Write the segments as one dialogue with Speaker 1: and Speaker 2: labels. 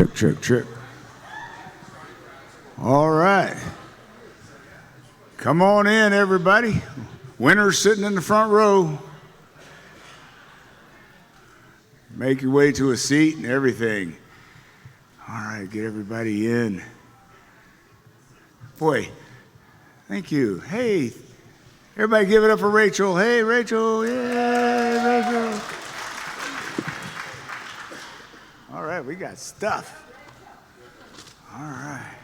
Speaker 1: Check, check, check. All right. Come on in, everybody. Winner's sitting in the front row. Make your way to a seat and everything. All right, get everybody in. Boy, thank you. Hey, everybody give it up for Rachel. Hey, Rachel. Yay, Rachel. All right, we got stuff. All right.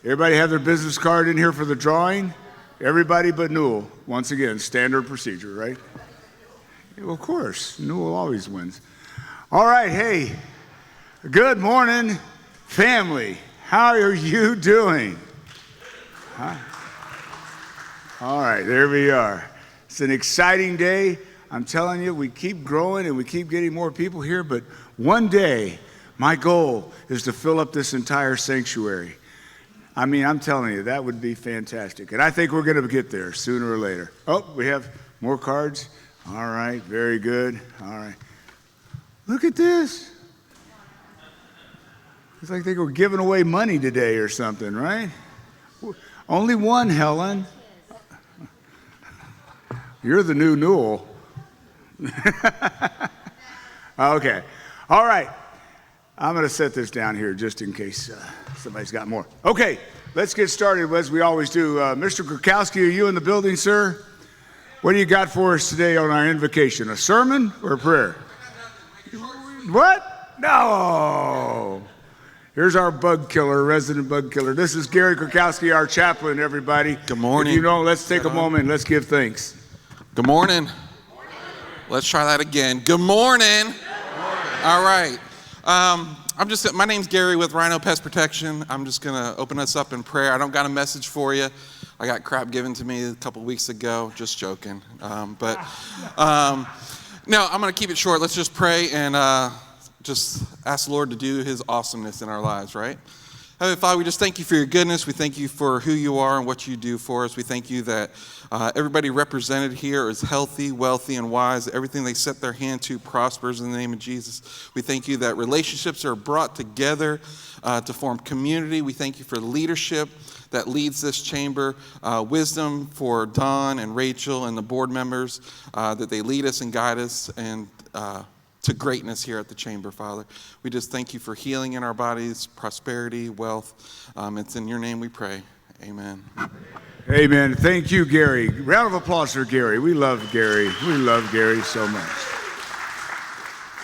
Speaker 1: Everybody have their business card in here for the drawing? Everybody but Newell. Once again, standard procedure, right? Well, of course, Newell always wins. All right, hey, good morning, family. How are you doing? Huh? All right, there we are. It's an exciting day. I'm telling you, we keep growing and we keep getting more people here, but one day, my goal is to fill up this entire sanctuary. I mean, I'm telling you, that would be fantastic. And I think we're going to get there sooner or later. Oh, we have more cards. All right, very good. All right. Look at this. It's like they were giving away money today or something, right? Only one, Helen. You're the new Newell. Okay. All right. I'm going to set this down here just in case somebody's got more. Okay, let's get started as we always do. Mr. Krakowski, are you in the building, sir? What do you got for us today on our invocation? A sermon or a prayer? What? No. Here's our bug killer, resident bug killer. This is Gary Krakowski, our chaplain, everybody.
Speaker 2: Good morning.
Speaker 1: If you know, let's take a moment and let's give thanks.
Speaker 2: Good morning. Let's try that again. Good morning. Good morning. All right. My name's Gary with Rhino Pest Protection. I'm just gonna open us up in prayer. I don't got a message for you. I got crap given to me a couple weeks ago. Just joking. No, I'm gonna keep it short. Let's just pray and just ask the Lord to do His awesomeness in our lives, right? Heavenly Father, we just thank you for your goodness. We thank you for who you are and what you do for us. We thank you that everybody represented here is healthy, wealthy, and wise. Everything they set their hand to prospers in the name of Jesus. We thank you that relationships are brought together to form community. We thank you for leadership that leads this chamber, wisdom for Don and Rachel and the board members, that they lead us and guide us and to greatness here at the chamber, Father. We just thank you for healing in our bodies, prosperity, wealth. It's in your name we pray. Amen.
Speaker 1: Amen. Thank you, Gary. Round of applause for Gary. We love Gary. We love Gary so much.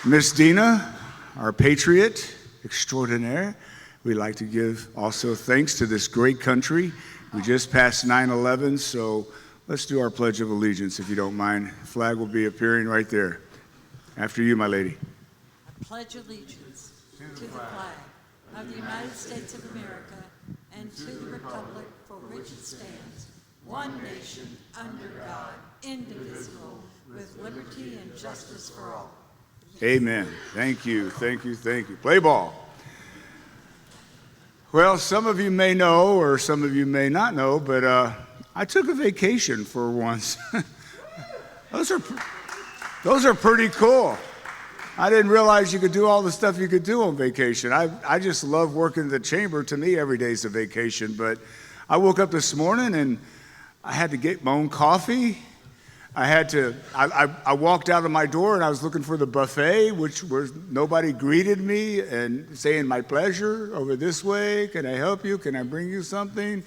Speaker 1: Miss Dina, our patriot extraordinaire. We'd like to give also thanks to this great country. We just passed 9/11, so let's do our Pledge of Allegiance, if you don't mind. The flag will be appearing right there. After you, my lady.
Speaker 3: I pledge allegiance to the flag of the United States of America and to the republic for which it stands, one nation, under God, indivisible, with liberty and justice for all.
Speaker 1: Amen. Thank you, thank you, thank you. Play ball. Well, some of you may know, or some of you may not know, but I took a vacation for once. Those are pretty cool. I didn't realize you could do all the stuff you could do on vacation. I just love working at the chamber. To me, every day is a vacation. But I woke up this morning and I had to get my own coffee. I walked out of my door and I was looking for the buffet, nobody greeted me and saying my pleasure over this way. Can I help you? Can I bring you something?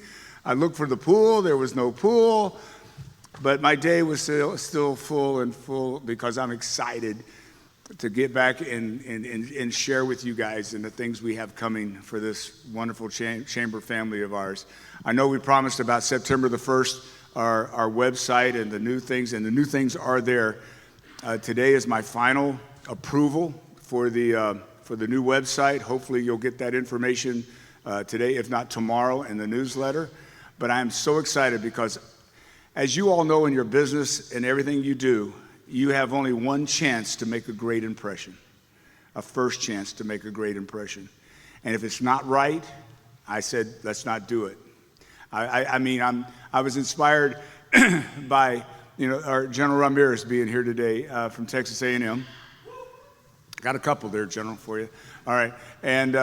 Speaker 1: I looked for the pool. There was no pool. But my day was still full because I'm excited to get back and share with you guys and the things we have coming for this wonderful chamber family of ours. I know we promised about September the 1st our website and the new things are there. Today is my final approval for the new website. Hopefully you'll get that information today, if not tomorrow, in the newsletter. But I am so excited because, as you all know, in your business and everything you do, you have only one chance to make a great impression, a first chance to make a great impression. And if it's not right, I said, let's not do it. I was inspired by our General Ramirez being here today from Texas A&M. Got a couple there, General, for you. All right. And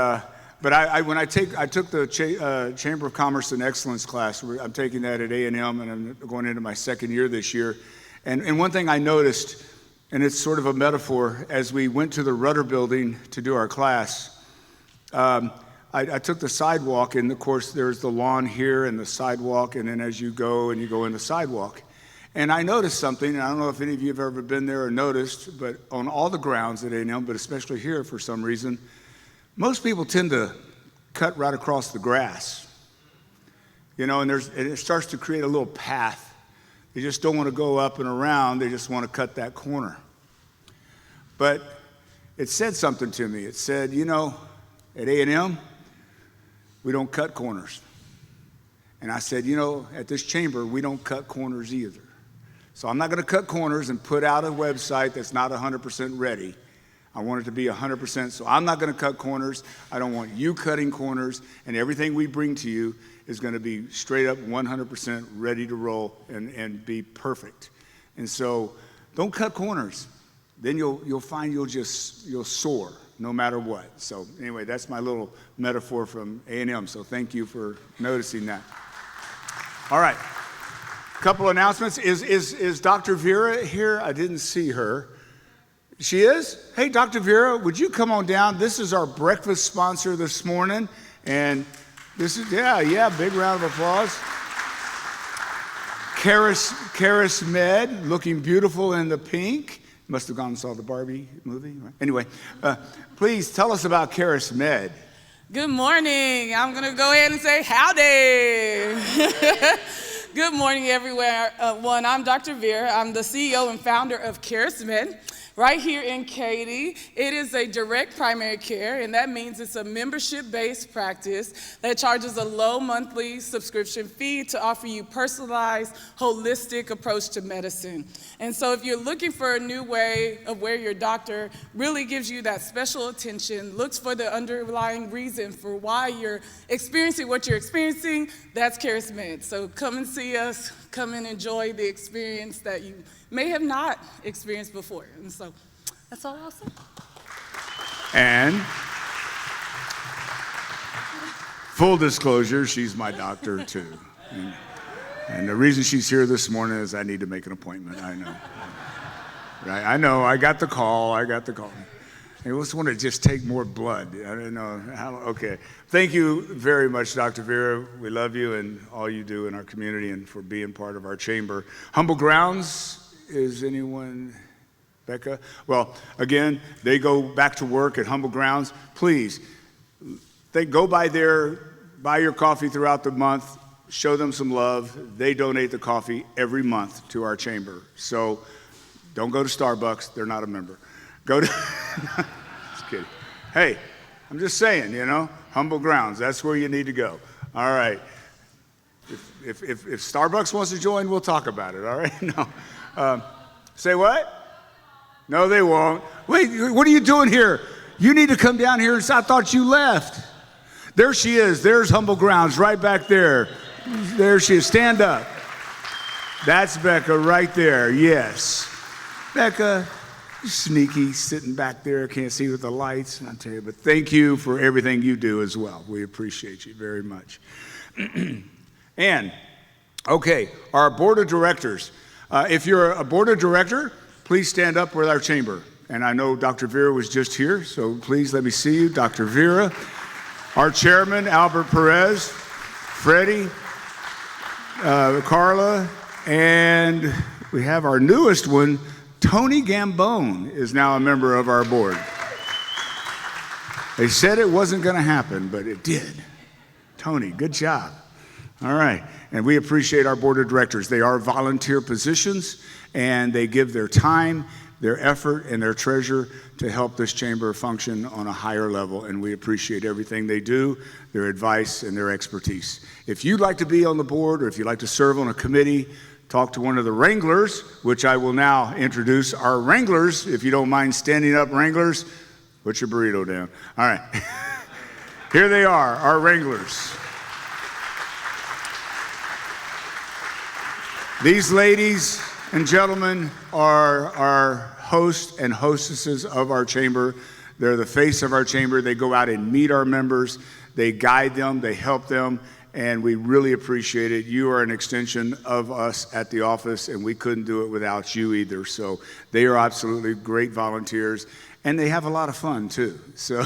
Speaker 1: but I took the Chamber of Commerce and Excellence class. I'm taking that at A&M, and I'm going into my second year this year. And one thing I noticed, and it's sort of a metaphor, as we went to the Rudder Building to do our class, I took the sidewalk, and of course there's the lawn here and the sidewalk, and then as you go in the sidewalk. And I noticed something, and I don't know if any of you have ever been there or noticed, but on all the grounds at A&M, but especially here for some reason, most people tend to cut right across the grass. You know, and it starts to create a little path. They just don't want to go up and around, they just want to cut that corner. But it said something to me. It said, you know, at A&M, we don't cut corners. And I said, you know, at this chamber, we don't cut corners either. So I'm not going to cut corners and put out a website that's not 100% ready. I want it to be 100%, so I'm not going to cut corners. I don't want you cutting corners, and everything we bring to you is going to be straight up 100% ready to roll and be perfect. And so don't cut corners. Then you'll find you'll soar no matter what. So anyway, that's my little metaphor from A&M, so thank you for noticing that. All right. Couple announcements. Is Dr. Vera here? I didn't see her. She is? Hey, Dr. Vera, would you come on down? This is our breakfast sponsor this morning. And this is, yeah, big round of applause. Karis Med, looking beautiful in the pink. Must have gone and saw the Barbie movie. Right? Anyway, please tell us about Karis Med.
Speaker 4: Good morning. I'm going to go ahead and say howdy. Good morning, everyone. I'm Dr. Vera. I'm the CEO and founder of Karis Med. Right here in Katy, it is a direct primary care, and that means it's a membership-based practice that charges a low monthly subscription fee to offer you personalized, holistic approach to medicine. And so if you're looking for a new way of where your doctor really gives you that special attention, looks for the underlying reason for why you're experiencing what you're experiencing, that's Karis Med. So come and see us, come and enjoy the experience that you may have not experienced before. And so that's all I'll say.
Speaker 1: And full disclosure, she's my doctor too. And the reason she's here this morning is I need to make an appointment. I know. Right? I know. I got the call. I just want to just take more blood. I don't know how. Okay. Thank you very much, Dr. Vera. We love you and all you do in our community and for being part of our chamber. Humble Grounds. Is anyone, Becca? Well, again, they go back to work at Humble Grounds. Please, go by there, buy your coffee throughout the month, show them some love. They donate the coffee every month to our chamber. So don't go to Starbucks. They're not a member. Go to, just kidding. Hey, I'm just saying, you know, Humble Grounds, that's where you need to go. All right. If Starbucks wants to join, we'll talk about it, all right? No. Say what? No, they won't. Wait, what are you doing here? You need to come down here. I thought you left. There she is. There's Humble Grounds right back there. There she is. Stand up. That's Becca right there. Yes. Becca, sneaky, sitting back there. Can't see with the lights. I'll tell you, but thank you for everything you do as well. We appreciate you very much. And, okay, our board of directors. If you're a board of director, please stand up with our chamber. And I know Dr. Vera was just here, so please let me see you. Dr. Vera, our chairman, Albert Perez, Freddie, Carla, and we have our newest one, Tony Gambone is now a member of our board. They said it wasn't going to happen, but it did. Tony, good job. All right, and we appreciate our board of directors. They are volunteer positions, and they give their time, their effort, and their treasure to help this chamber function on a higher level, and we appreciate everything they do, their advice, and their expertise. If you'd like to be on the board, or if you'd like to serve on a committee, talk to one of the Wranglers, which I will now introduce. Our Wranglers, if you don't mind standing up, Wranglers, put your burrito down. All right, here they are, our Wranglers. These ladies and gentlemen are our hosts and hostesses of our chamber. They're the face of our chamber. They go out and meet our members. They guide them. They help them. And we really appreciate it. You are an extension of us at the office, and we couldn't do it without you either. So they are absolutely great volunteers, and they have a lot of fun too. So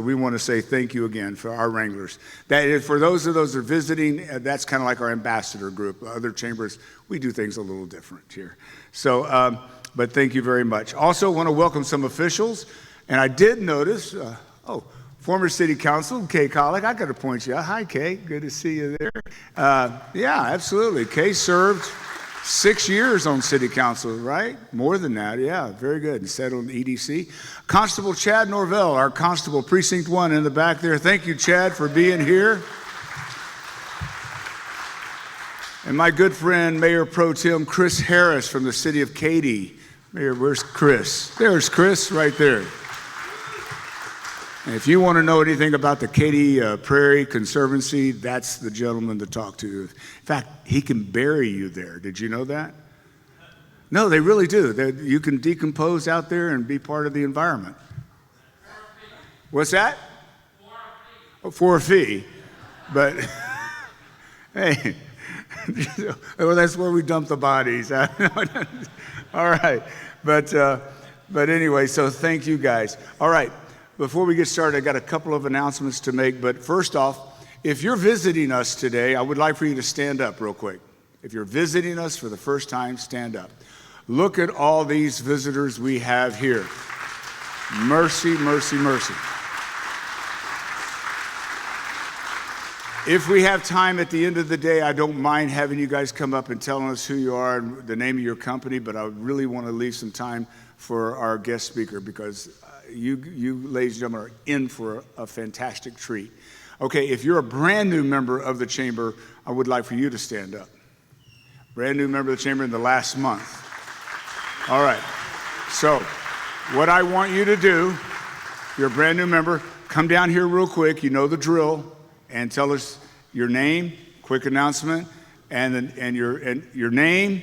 Speaker 1: we want to say thank you again for our Wranglers. That is, for those that are visiting, that's kind of like our ambassador group. Other chambers, we do things a little different here. So, but thank you very much. Also want to welcome some officials, and I did notice, former City Council, Kay Collick. I got to point you out. Hi, Kay. Good to see you there. Yeah, absolutely. Kay served 6 years on City Council, right? More than that. Yeah, very good. And settled in EDC. Constable Chad Norvell, our Constable Precinct 1 in the back there. Thank you, Chad, for being here. And my good friend, Mayor Pro Tem Chris Harris from the city of Katy. Mayor, where's Chris? There's Chris right there. And if you want to know anything about the Katy Prairie Conservancy, that's the gentleman to talk to. In fact, he can bury you there. Did you know that? No, they really do. You can decompose out there and be part of the environment. What's that? For a fee. But, hey, well, that's where we dump the bodies. All right. But anyway, so thank you guys. All right. Before we get started, I got a couple of announcements to make, but first off, if you're visiting us today, I would like for you to stand up real quick. If you're visiting us for the first time, stand up. Look at all these visitors we have here. Mercy, mercy, mercy. If we have time at the end of the day, I don't mind having you guys come up and telling us who you are and the name of your company, but I really want to leave some time for our guest speaker because you ladies and gentlemen, are in for a fantastic treat. Okay, if you're a brand new member of the chamber, I would like for you to stand up. Brand new member of the chamber in the last month. All right, so what I want you to do, if you're a brand new member, come down here real quick, you know the drill, and tell us your name, quick announcement, and your name,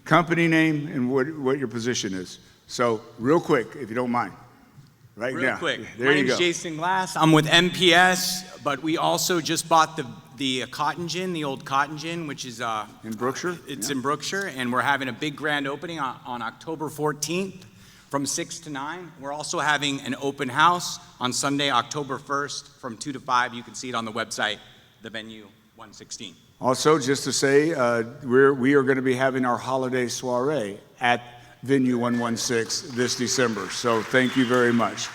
Speaker 1: company name, and what your position is. So real quick, if you don't mind. Right
Speaker 5: Real
Speaker 1: now.
Speaker 5: quick,
Speaker 1: There
Speaker 5: my
Speaker 1: you
Speaker 5: name's
Speaker 1: go.
Speaker 5: Jason Glass. I'm with MPS, but we also just bought the cotton gin, the old cotton gin, which is
Speaker 1: In Brookshire?
Speaker 5: It's
Speaker 1: Yeah.
Speaker 5: in Brookshire, and we're having a big grand opening on October 14th from 6 to 9. We're also having an open house on Sunday, October 1st from 2 to 5. You can see it on the website, the venue 116.
Speaker 1: Also, just to say, we are going to be having our holiday soiree at Venue 116 this December. So thank you very much.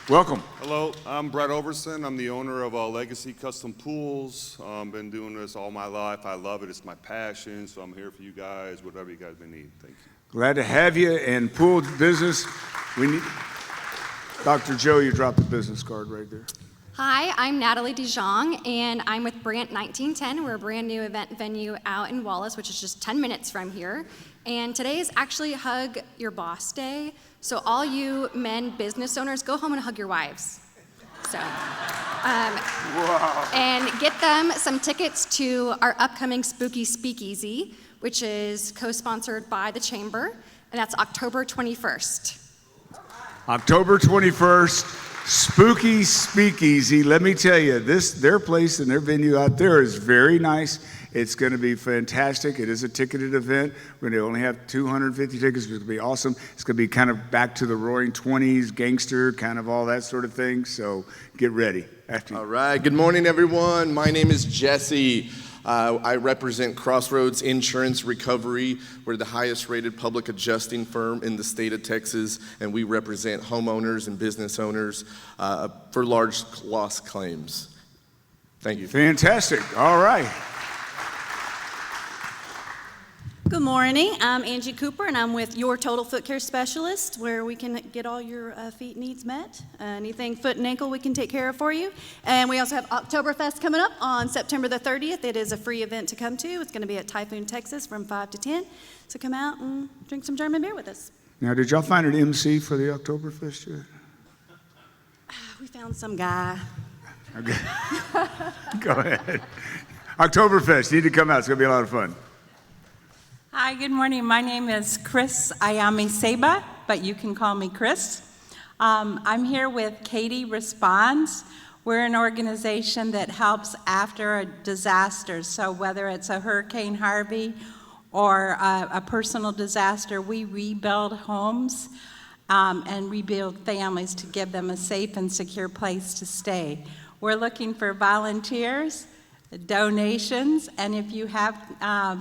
Speaker 1: Welcome.
Speaker 6: Hello, I'm Brett Overson. I'm the owner of Legacy Custom Pools. Been doing this all my life. I love it. It's my passion. So I'm here for you guys, whatever you guys may need. Thank you.
Speaker 1: Glad to have you in pool business. We need Dr. Joe, you dropped the business card right there.
Speaker 7: Hi, I'm Natalie DeJong, and I'm with Brant 1910. We're a brand new event venue out in Wallace, which is just 10 minutes from here. And today is actually Hug Your Boss Day. So all you men business owners, go home and hug your wives. So, and get them some tickets to our upcoming Spooky Speakeasy, which is co-sponsored by the Chamber, and that's October 21st.
Speaker 1: October 21st. Spooky Speakeasy. Let me tell you, their place and their venue out there is very nice. It's going to be fantastic. It is a ticketed event. We're going to only have 250 tickets. It's going to be awesome. It's going to be kind of back to the roaring 20s, gangster, kind of all that sort of thing. So get ready.
Speaker 8: All right. Good morning, everyone. My name is Jesse. I represent Crossroads Insurance Recovery. We're the highest rated public adjusting firm in the state of Texas, and we represent homeowners and business owners for large loss claims. Thank you.
Speaker 1: Fantastic. All right.
Speaker 9: Good morning. I'm Angie Cooper, and I'm with Your Total Foot Care Specialist, where we can get all your feet needs met. Anything foot and ankle we can take care of for you. And we also have Oktoberfest coming up on September the 30th. It is a free event to come to. It's going to be at Typhoon, Texas from 5 to 10. So come out and drink some German beer with us.
Speaker 1: Now, did y'all find an MC for the Oktoberfest yet?
Speaker 9: We found some guy.
Speaker 1: Okay. Go ahead. Oktoberfest, you need to come out. It's going to be a lot of fun.
Speaker 10: Hi, good morning. My name is Chris Ayami Seba, but you can call me Chris. I'm here with Katy Responds. We're an organization that helps after a disaster. So whether it's a Hurricane Harvey or a personal disaster, we rebuild homes and rebuild families to give them a safe and secure place to stay. We're looking for volunteers, donations, and if you have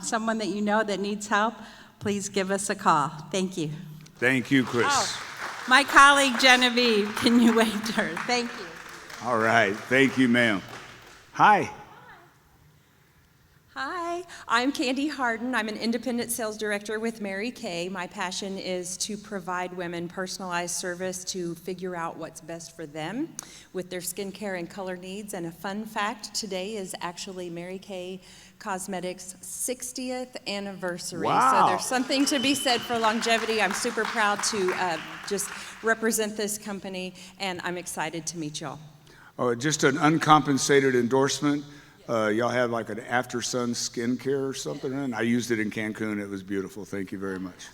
Speaker 10: someone that you know that needs help, please give us a call. Thank you.
Speaker 1: Thank you, Chris.
Speaker 10: Oh, my colleague Genevieve, can you wave to her? Thank you.
Speaker 1: All right. Thank you, ma'am. Hi.
Speaker 11: Hi, I'm Candy Harden. I'm an independent sales director with Mary Kay. My passion is to provide women personalized service to figure out what's best for them with their skincare and color needs. And a fun fact, today is actually Mary Kay Cosmetics' 60th anniversary.
Speaker 1: Wow.
Speaker 11: So there's something to be said for longevity. I'm super proud to just represent this company, and I'm excited to meet y'all.
Speaker 1: Oh, just an uncompensated endorsement. Y'all have like an after sun skincare or something, and I used it in Cancun. It was beautiful. Thank you very much.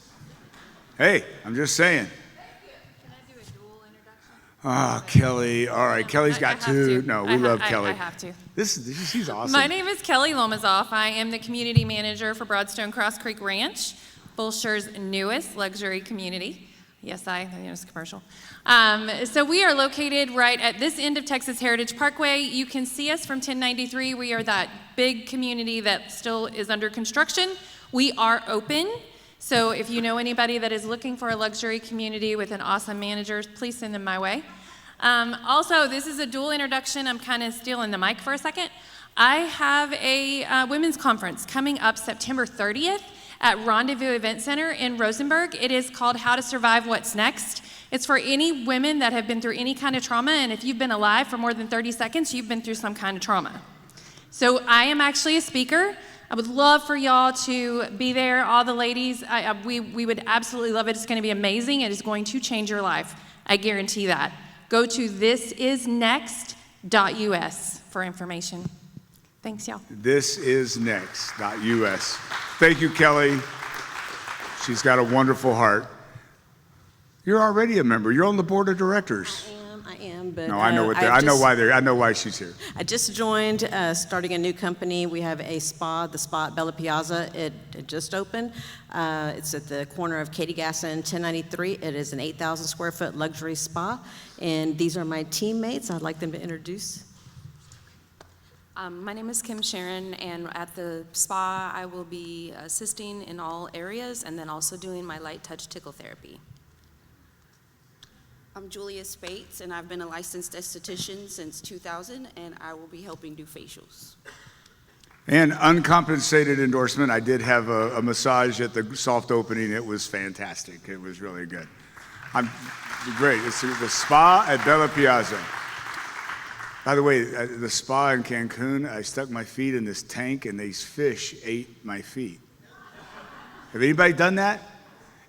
Speaker 1: Hey, I'm just saying.
Speaker 12: Can I do a dual introduction?
Speaker 1: Ah, Kelly. All right, Kelly's got two. No, we love Kelly.
Speaker 12: I have to.
Speaker 1: She's awesome.
Speaker 12: My name is Kelly Lomazoff. I am the community manager for Broadstone Cross Creek Ranch, Fulshear's newest luxury community. Yes, I know it's a commercial. So we are located right at this end of Texas Heritage Parkway. You can see us from 1093. We are that big community that still is under construction. We are open. So if you know anybody that is looking for a luxury community with an awesome manager, please send them my way. Also, this is a dual introduction. I'm kind of stealing the mic for a second. I have a women's conference coming up September 30th. At Rendezvous Event Center in Rosenberg. It is called How to Survive What's Next. It's for any women that have been through any kind of trauma, and if you've been alive for more than 30 seconds, you've been through some kind of trauma. So I am actually a speaker. I would love for y'all to be there, all the ladies. We would absolutely love it. It's going to be amazing. It is going to change your life. I guarantee that. Go to thisisnext.us for information. Thanks, y'all.
Speaker 1: Thisisnext.us. Thank you, Kelly. She's got a wonderful heart. You're already a member. You're on the board of directors.
Speaker 13: I am, but
Speaker 1: no, I know what I know why she's here.
Speaker 13: I just joined, starting a new company. We have a spa, the spa at Bella Piazza. It just opened. It's at the corner of Katy Gas and 1093. It is an 8,000 square foot luxury spa, and these are my teammates. I'd like them to introduce.
Speaker 14: My name is Kim Sharon, and at the spa, I will be assisting in all areas and then also doing my light touch tickle therapy.
Speaker 15: I'm Julia Spates, and I've been a licensed esthetician since 2000, and I will be helping do facials.
Speaker 1: And uncompensated endorsement. I did have a massage at the soft opening. It was fantastic. It was really good. I'm great. It's the spa at Bella Piazza. By the way, the spa in Cancun, I stuck my feet in this tank and these fish ate my feet. Have anybody done that?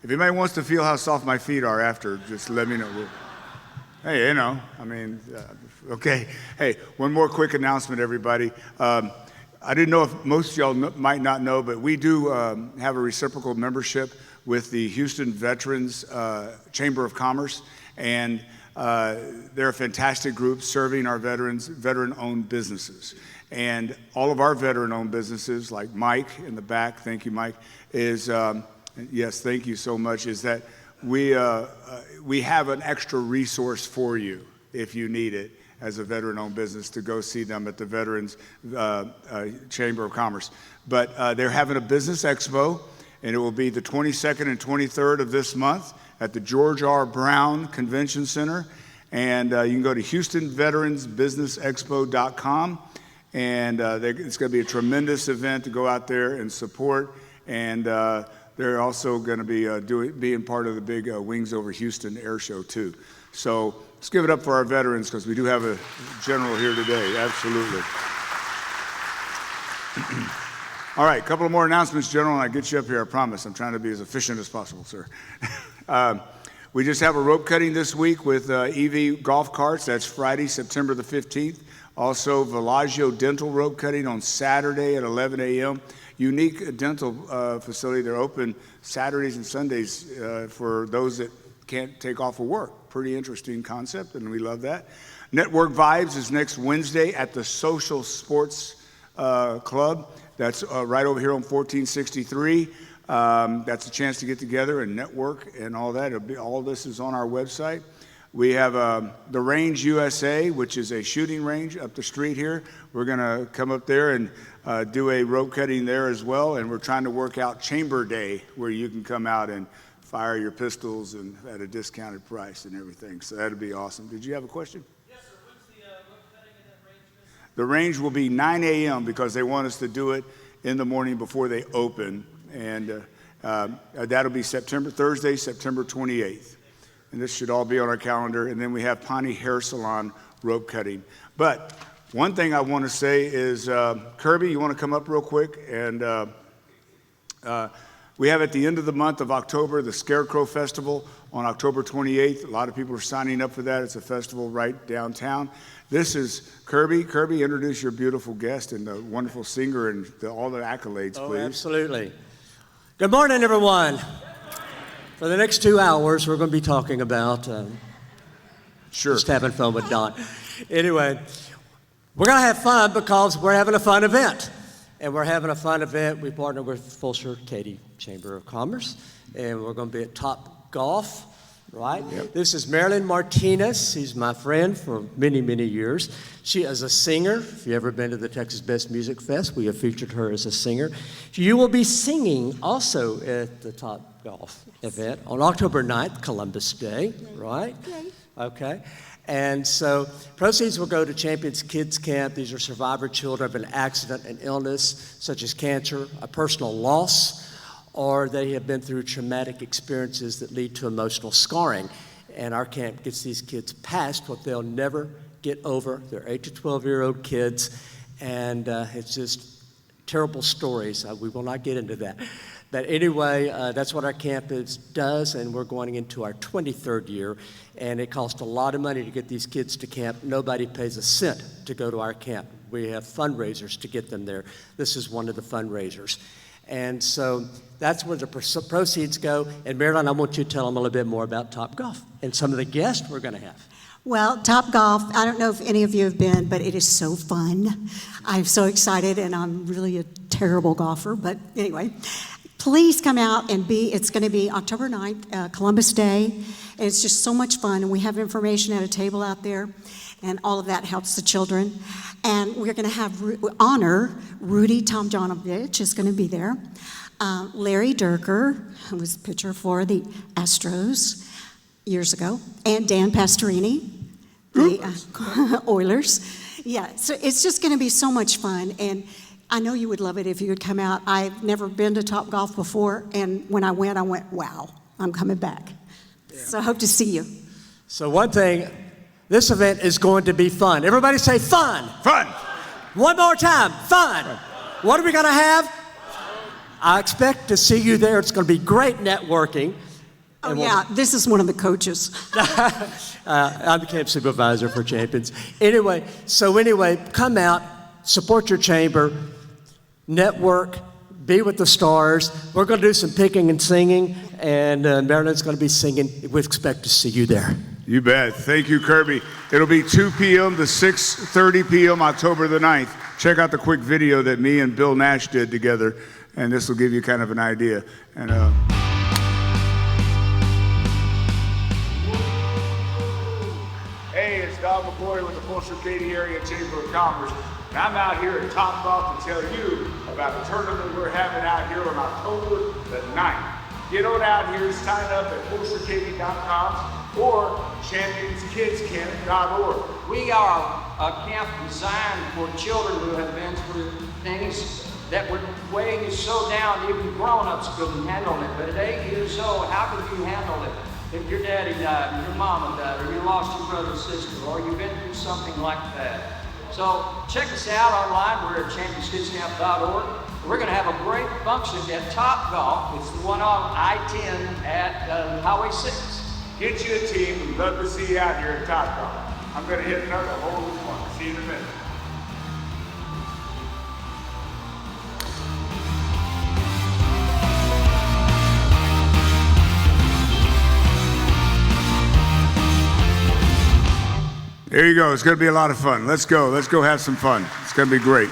Speaker 1: If anybody wants to feel how soft my feet are after, just let me know. Hey, you know, I mean, okay. Hey, one more quick announcement, everybody. I didn't know if most of y'all might not know, but we do have a reciprocal membership with the Houston Veterans Chamber of Commerce, and they're a fantastic group serving our veterans, veteran-owned businesses. And all of our veteran-owned businesses, like Mike in the back, thank you, Mike, is, yes, thank you so much, is that we have an extra resource for you if you need it as a veteran-owned business to go see them at the Veterans Chamber of Commerce. But they're having a business expo, and it will be the 22nd and 23rd of this month at the George R. Brown Convention Center. And you can go to HoustonVeteransBusinessExpo.com. And it's going to be a tremendous event to go out there and support. And they're also going to be being part of the big Wings Over Houston air show, too. So let's give it up for our veterans, because we do have a general here today. Absolutely. All right, a couple of more announcements, General, and I get you up here, I promise. I'm trying to be as efficient as possible, sir. We just have a rope cutting this week with EV golf carts. That's Friday, September the 15th. Also, Villaggio Dental rope cutting on Saturday at 11 a.m. unique dental facility. They're open Saturdays and Sundays for those that can't take off of work. Pretty interesting concept, and we love that. Network Vibes is next Wednesday at the Social Sports Club. That's right over here on 1463. That's a chance to get together and network and all that. All this is on our website. We have the Range USA, which is a shooting range up the street here. We're going to come up there and do a rope cutting there as well. And we're trying to work out Chamber Day, where you can come out and fire your pistols and at a discounted price and everything. So that'd be awesome. Did you have a question?
Speaker 16: Yes, sir. When's the rope cutting in that range?
Speaker 1: The range will be 9 a.m. because they want us to do it in the morning before they open. And that'll be Thursday, September 28th. And this should all be on our calendar. And then we have Pawnee Hair Salon rope cutting. But one thing I want to say is, Kirby, you want to come up real quick? And we have at the end of the month of October, the Scarecrow Festival on October 28th. A lot of people are signing up for that. It's a festival right downtown. This is Kirby. Kirby, introduce your beautiful guest and the wonderful singer and all the accolades, please.
Speaker 16: Oh, absolutely. Good morning, everyone. For the next 2 hours, we're going to be talking about just having fun with Don. Anyway, we're going to have fun because we're having a fun event. And we're having a fun event. We partner with Fulshear, Katy Chamber of Commerce, and we're going to be at Top Golf, right? Yep. This is Marilyn Martinez. She's my friend for many, many years. She is a singer. If you've ever been to the Texas Best Music Fest, we have featured her as a singer. You will be singing also at the Top Golf event on October 9th, Columbus Day, right? Okay. And so proceeds will go to Champions Kids Camp. These are survivor children of an accident and illness, such as cancer, a personal loss, or they have been through traumatic experiences that lead to emotional scarring. And our camp gets these kids past what they'll never get over. They're 8 to 12-year-old kids, and it's just terrible stories. We will not get into that. But anyway, that's what our camp does, and we're going into our 23rd year, and it costs a lot of money to get these kids to camp. Nobody pays a cent to go to our camp. We have fundraisers to get them there. This is one of the fundraisers. And so that's where the proceeds go. And Marilyn, I want you to tell them a little bit more about Top Golf and some of the guests we're going to have.
Speaker 17: Well, Top Golf, I don't know if any of you have been, but it is so fun. I'm so excited, and I'm really a terrible golfer, but anyway. Please come out and it's going to be October 9th, Columbus Day. And it's just so much fun. And we have information at a table out there. And all of that helps the children. And we're going to honor Rudy Tomjanovich is going to be there. Larry Durker, who was pitcher for the Astros years ago. And Dan Pastorini, the Oilers. Yeah, so it's just going to be so much fun. And I know you would love it if you would come out. I've never been to Top Golf before, and when I went, wow, I'm coming back. Yeah. So I hope to see you.
Speaker 16: So one thing, this event is going to be fun. Everybody say fun.
Speaker 1: Fun.
Speaker 16: One more time, fun. What are we going to have? I expect to see you there. It's going to be great networking.
Speaker 17: Oh, yeah, this is one of the coaches.
Speaker 16: I'm the camp supervisor for Champions. Anyway, come out, support your chamber, network, be with the stars. We're going to do some picking and singing, and Marilyn's going to be singing. We expect to see you there.
Speaker 1: You bet. Thank you, Kirby. It'll be 2 p.m. to 6:30 p.m. October the 9th. Check out the quick video that me and Bill Nash did together, and this will give you kind of an idea. And Hey, it's Don McCoy with the Fulshear Katy Area Chamber of Commerce. And I'm out here at Top Golf to tell you about the tournament we're having out here on October the 9th. Get on out here, sign up at FulshearKaty.com or ChampionsKidsCamp.org.
Speaker 18: We are a camp designed for children who have been through things that would weigh you so down even grown-ups couldn't handle it. But at 8 years old, how could you handle it? If your daddy died, or your mama died, or you lost your brother or sister, or you've been through something like that. So check us out online. We're at ChampionsKidsCamp.org. We're going to have a great function at Top Golf. It's the one on I-10 at Highway 6.
Speaker 1: Get you a team. We'd love to see you out here at Top Golf. I'm going to hit another hole in one. See you in a minute. There you go. It's going to be a lot of fun. Let's go. Let's go have some fun. It's going to be great.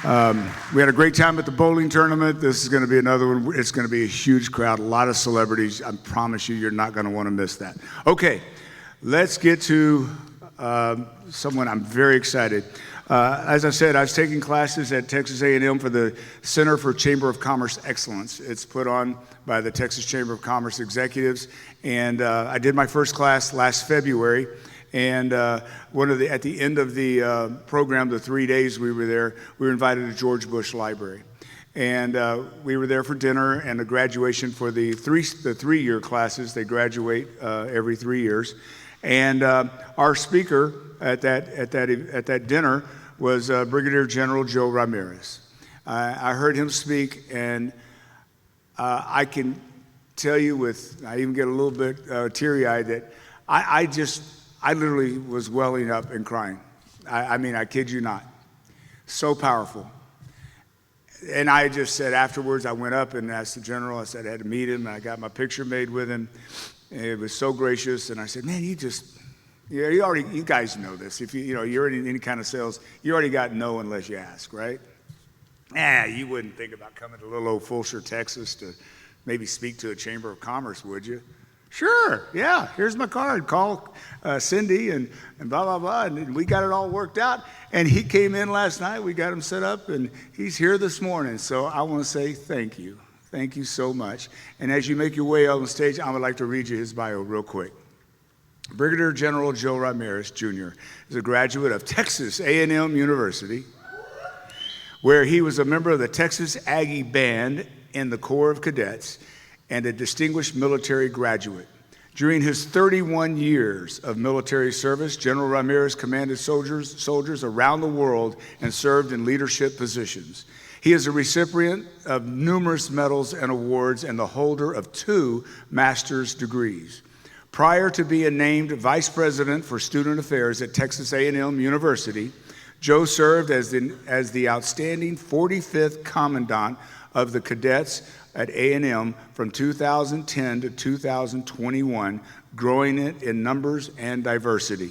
Speaker 1: We had a great time at the bowling tournament. This is going to be another one. It's going to be a huge crowd, a lot of celebrities. I promise you, you're not going to want to miss that. Okay, let's get to someone I'm very excited. As I said, I was taking classes at Texas A&M for the Center for Chamber of Commerce Excellence. It's put on by the Texas Chamber of Commerce executives, and I did my first class last February. And at the end of the program, the 3 days we were there, we were invited to George Bush Library. And we were there for dinner and a graduation for the three-year classes. They graduate every 3 years. And our speaker at that dinner was Brigadier General Joe Ramirez. I heard him speak, and I can tell you I even get a little bit teary-eyed that I literally was welling up and crying. I mean, I kid you not. So powerful. And I just said afterwards, I went up and asked the general, I said I had to meet him, and I got my picture made with him. And it was so gracious, and I said, man, you guys know this. If you're in any kind of sales, you already got no unless you ask, right? You wouldn't think about coming to little old Fulshear, Texas to maybe speak to a Chamber of Commerce, would you? Sure, yeah, here's my card. Call Cindy and blah, blah, blah. And we got it all worked out. And he came in last night. We got him set up, and he's here this morning. So I want to say thank you. Thank you so much. And as you make your way on the stage, I would like to read you his bio real quick. Brigadier General Joe Ramirez, Jr. is a graduate of Texas A&M University, where he was a member of the Texas Aggie Band in the Corps of Cadets and a distinguished military graduate. During his 31 years of military service, General Ramirez commanded soldiers around the world and served in leadership positions. He is a recipient of numerous medals and awards and the holder of 2 master's degrees. Prior to being named Vice President for Student Affairs at Texas A&M University, Joe served as the outstanding 45th Commandant of the Cadets at A&M from 2010 to 2021, growing it in numbers and diversity.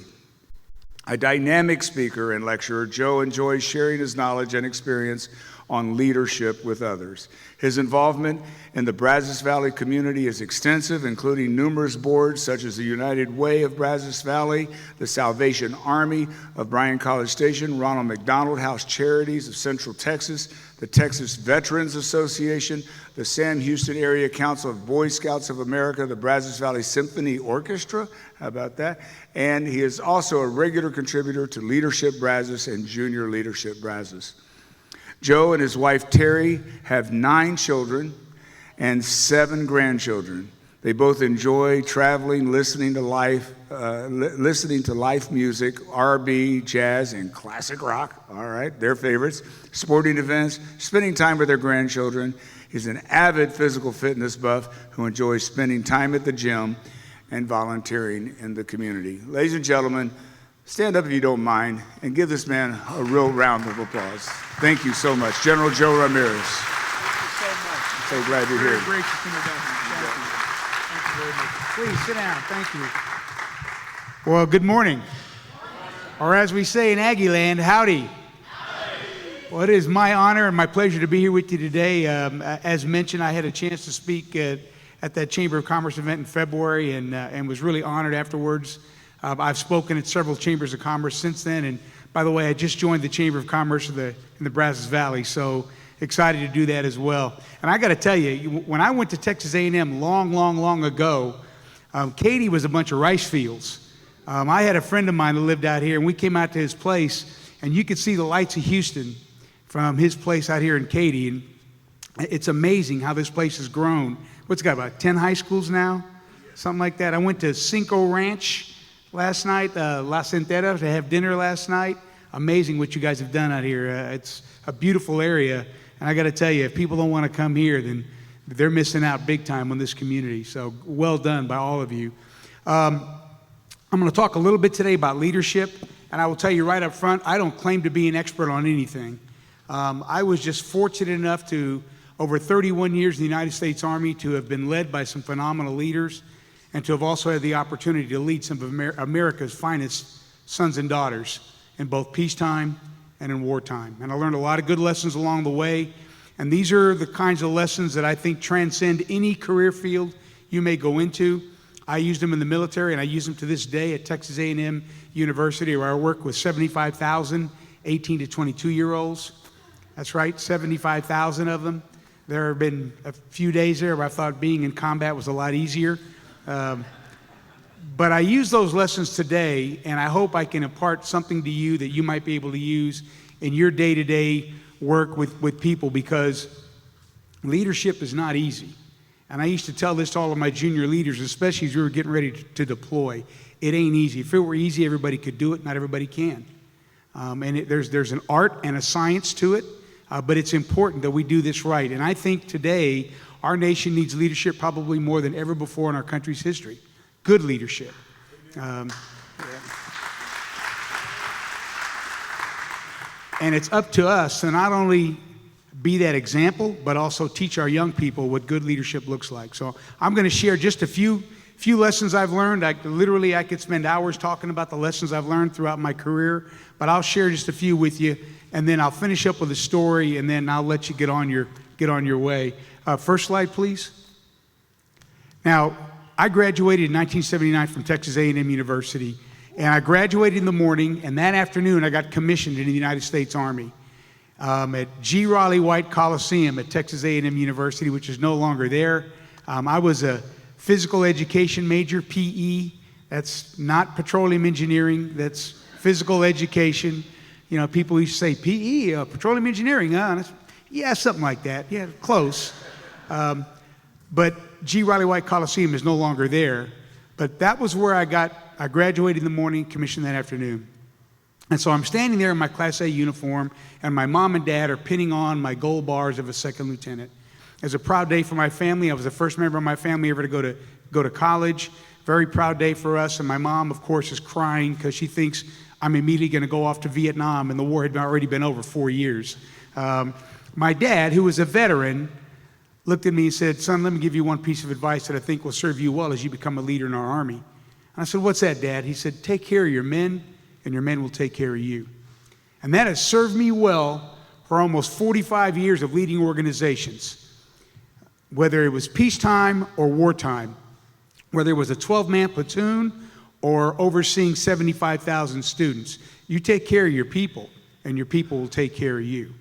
Speaker 1: A dynamic speaker and lecturer, Joe enjoys sharing his knowledge and experience on leadership with others. His involvement in the Brazos Valley community is extensive, including numerous boards such as the United Way of Brazos Valley, the Salvation Army of Bryan College Station, Ronald McDonald House Charities of Central Texas, the Texas Veterans Association, the Sam Houston Area Council of Boy Scouts of America, the Brazos Valley Symphony Orchestra, how about that? And he is also a regular contributor to Leadership Brazos and Junior Leadership Brazos. Joe and his wife Terry have 9 children and 7 grandchildren. They both enjoy traveling, listening to life music, R&B, jazz, and classic rock. All right, their favorites. Sporting events, spending time with their grandchildren. He's an avid physical fitness buff who enjoys spending time at the gym and volunteering in the community. Ladies and gentlemen, stand up if you don't mind and give this man a real round of applause. Thank you so much, General Joe Ramirez.
Speaker 19: Thank you so much.
Speaker 1: I'm so glad you're here.
Speaker 19: Very gracious introduction. Thank you very much. Please sit down. Thank you. Well, good morning. Or as we say in Aggie land, howdy. Well, it is my honor and my pleasure to be here with you today. As mentioned, I had a chance to speak at that Chamber of Commerce event in February and was really honored afterwards. I've spoken at several chambers of commerce since then, and by the way, I just joined the Chamber of Commerce in the Brazos Valley, so excited to do that as well. And I got to tell you, when I went to Texas A&M long ago, Katy was a bunch of rice fields. I had a friend of mine that lived out here, and we came out to his place, and you could see the lights of Houston from his place out here in Katy, and it's amazing how this place has grown. What's it got, about 10 high schools now? Something like that. I went to Cinco Ranch last night, La Centera, to have dinner last night. Amazing what you guys have done out here. It's a beautiful area, and I got to tell you, if people don't want to come here, then they're missing out big time on this community. So well done by all of you. I'm going to talk a little bit today about leadership, and I will tell you right up front, I don't claim to be an expert on anything. I was just fortunate enough to, over 31 years in the United States Army, to have been led by some phenomenal leaders. and to have also had the opportunity to lead some of America's finest sons and daughters in both peacetime and in wartime. And I learned a lot of good lessons along the way, and these are the kinds of lessons that I think transcend any career field you may go into. I used them in the military, and I use them to this day at Texas A&M University, where I work with 75,000 18 to 22-year-olds. That's right, 75,000 of them. There have been a few days there where I thought being in combat was a lot easier. But I use those lessons today, and I hope I can impart something to you that you might be able to use in your day-to-day work with people, because leadership is not easy. And I used to tell this to all of my junior leaders, especially as we were getting ready to deploy. It ain't easy. If it were easy, everybody could do it. Not everybody can. There's an art and a science to it, but it's important that we do this right. And I think today our nation needs leadership probably more than ever before in our country's history. Good leadership. And it's up to us to not only be that example, but also teach our young people what good leadership looks like. So I'm going to share just a few lessons I've learned. I could spend hours talking about the lessons I've learned throughout my career, but I'll share just a few with you, and then I'll finish up with a story, and then I'll let you get on your way. First slide, please. Now, I graduated in 1979 from Texas A&M University, and I graduated in the morning, and that afternoon I got commissioned in the United States Army at G. Raleigh White Coliseum at Texas A&M University, which is no longer there. I was a physical education major, PE. That's not petroleum engineering, that's physical education. You know, people used to say, PE, petroleum engineering, yeah, something like that. Yeah, close. But G. Raleigh White Coliseum is no longer there. But that was where I graduated in the morning, commissioned that afternoon. And so I'm standing there in my Class A uniform, and my mom and dad are pinning on my gold bars of a second lieutenant. It was a proud day for my family. I was the first member of my family ever to go to college. Very proud day for us. And my mom, of course, is crying because she thinks I'm immediately going to go off to Vietnam, and the war had already been over 4 years. My dad, who was a veteran, looked at me and said, "Son, let me give you one piece of advice that I think will serve you well as you become a leader in our Army." And I said, "What's that, Dad?" He said, "Take care of your men, and your men will take care of you." And that has served me well for almost 45 years of leading organizations, whether it was peacetime or wartime, whether it was a 12-man platoon or overseeing 75,000 students. You take care of your people, and your people will take care of you.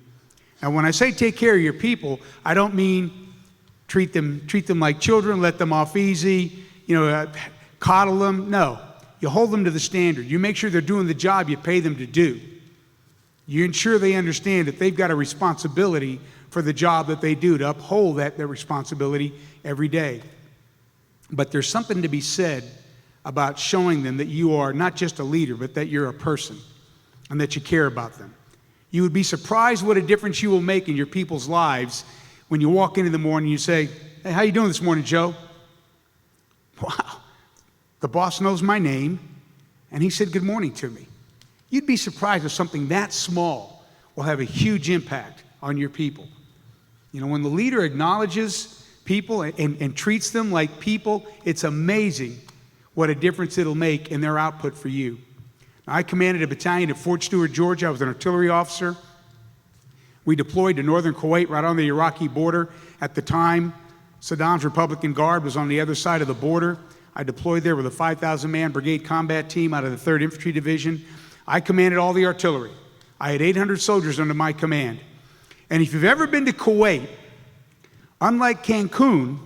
Speaker 19: Now, when I say take care of your people, I don't mean treat them like children, let them off easy, coddle them. No, you hold them to the standard. You make sure they're doing the job you pay them to do. You ensure they understand that they've got a responsibility for the job that they do, to uphold their responsibility every day. But there's something to be said about showing them that you are not just a leader, but that you're a person and that you care about them. You would be surprised what a difference you will make in your people's lives when you walk in the morning and you say, "Hey, how you doing this morning, Joe?" Wow, the boss knows my name, and he said good morning to me. You'd be surprised if something that small will have a huge impact on your people. When the leader acknowledges people and treats them like people, it's amazing what a difference it'll make in their output for you. Now, I commanded a battalion at Fort Stewart, Georgia. I was an artillery officer. We deployed to northern Kuwait, right on the Iraqi border. At the time, Saddam's Republican Guard was on the other side of the border. I deployed there with a 5,000-man brigade combat team out of the 3rd Infantry Division. I commanded all the artillery. I had 800 soldiers under my command. And if you've ever been to Kuwait, unlike Cancun,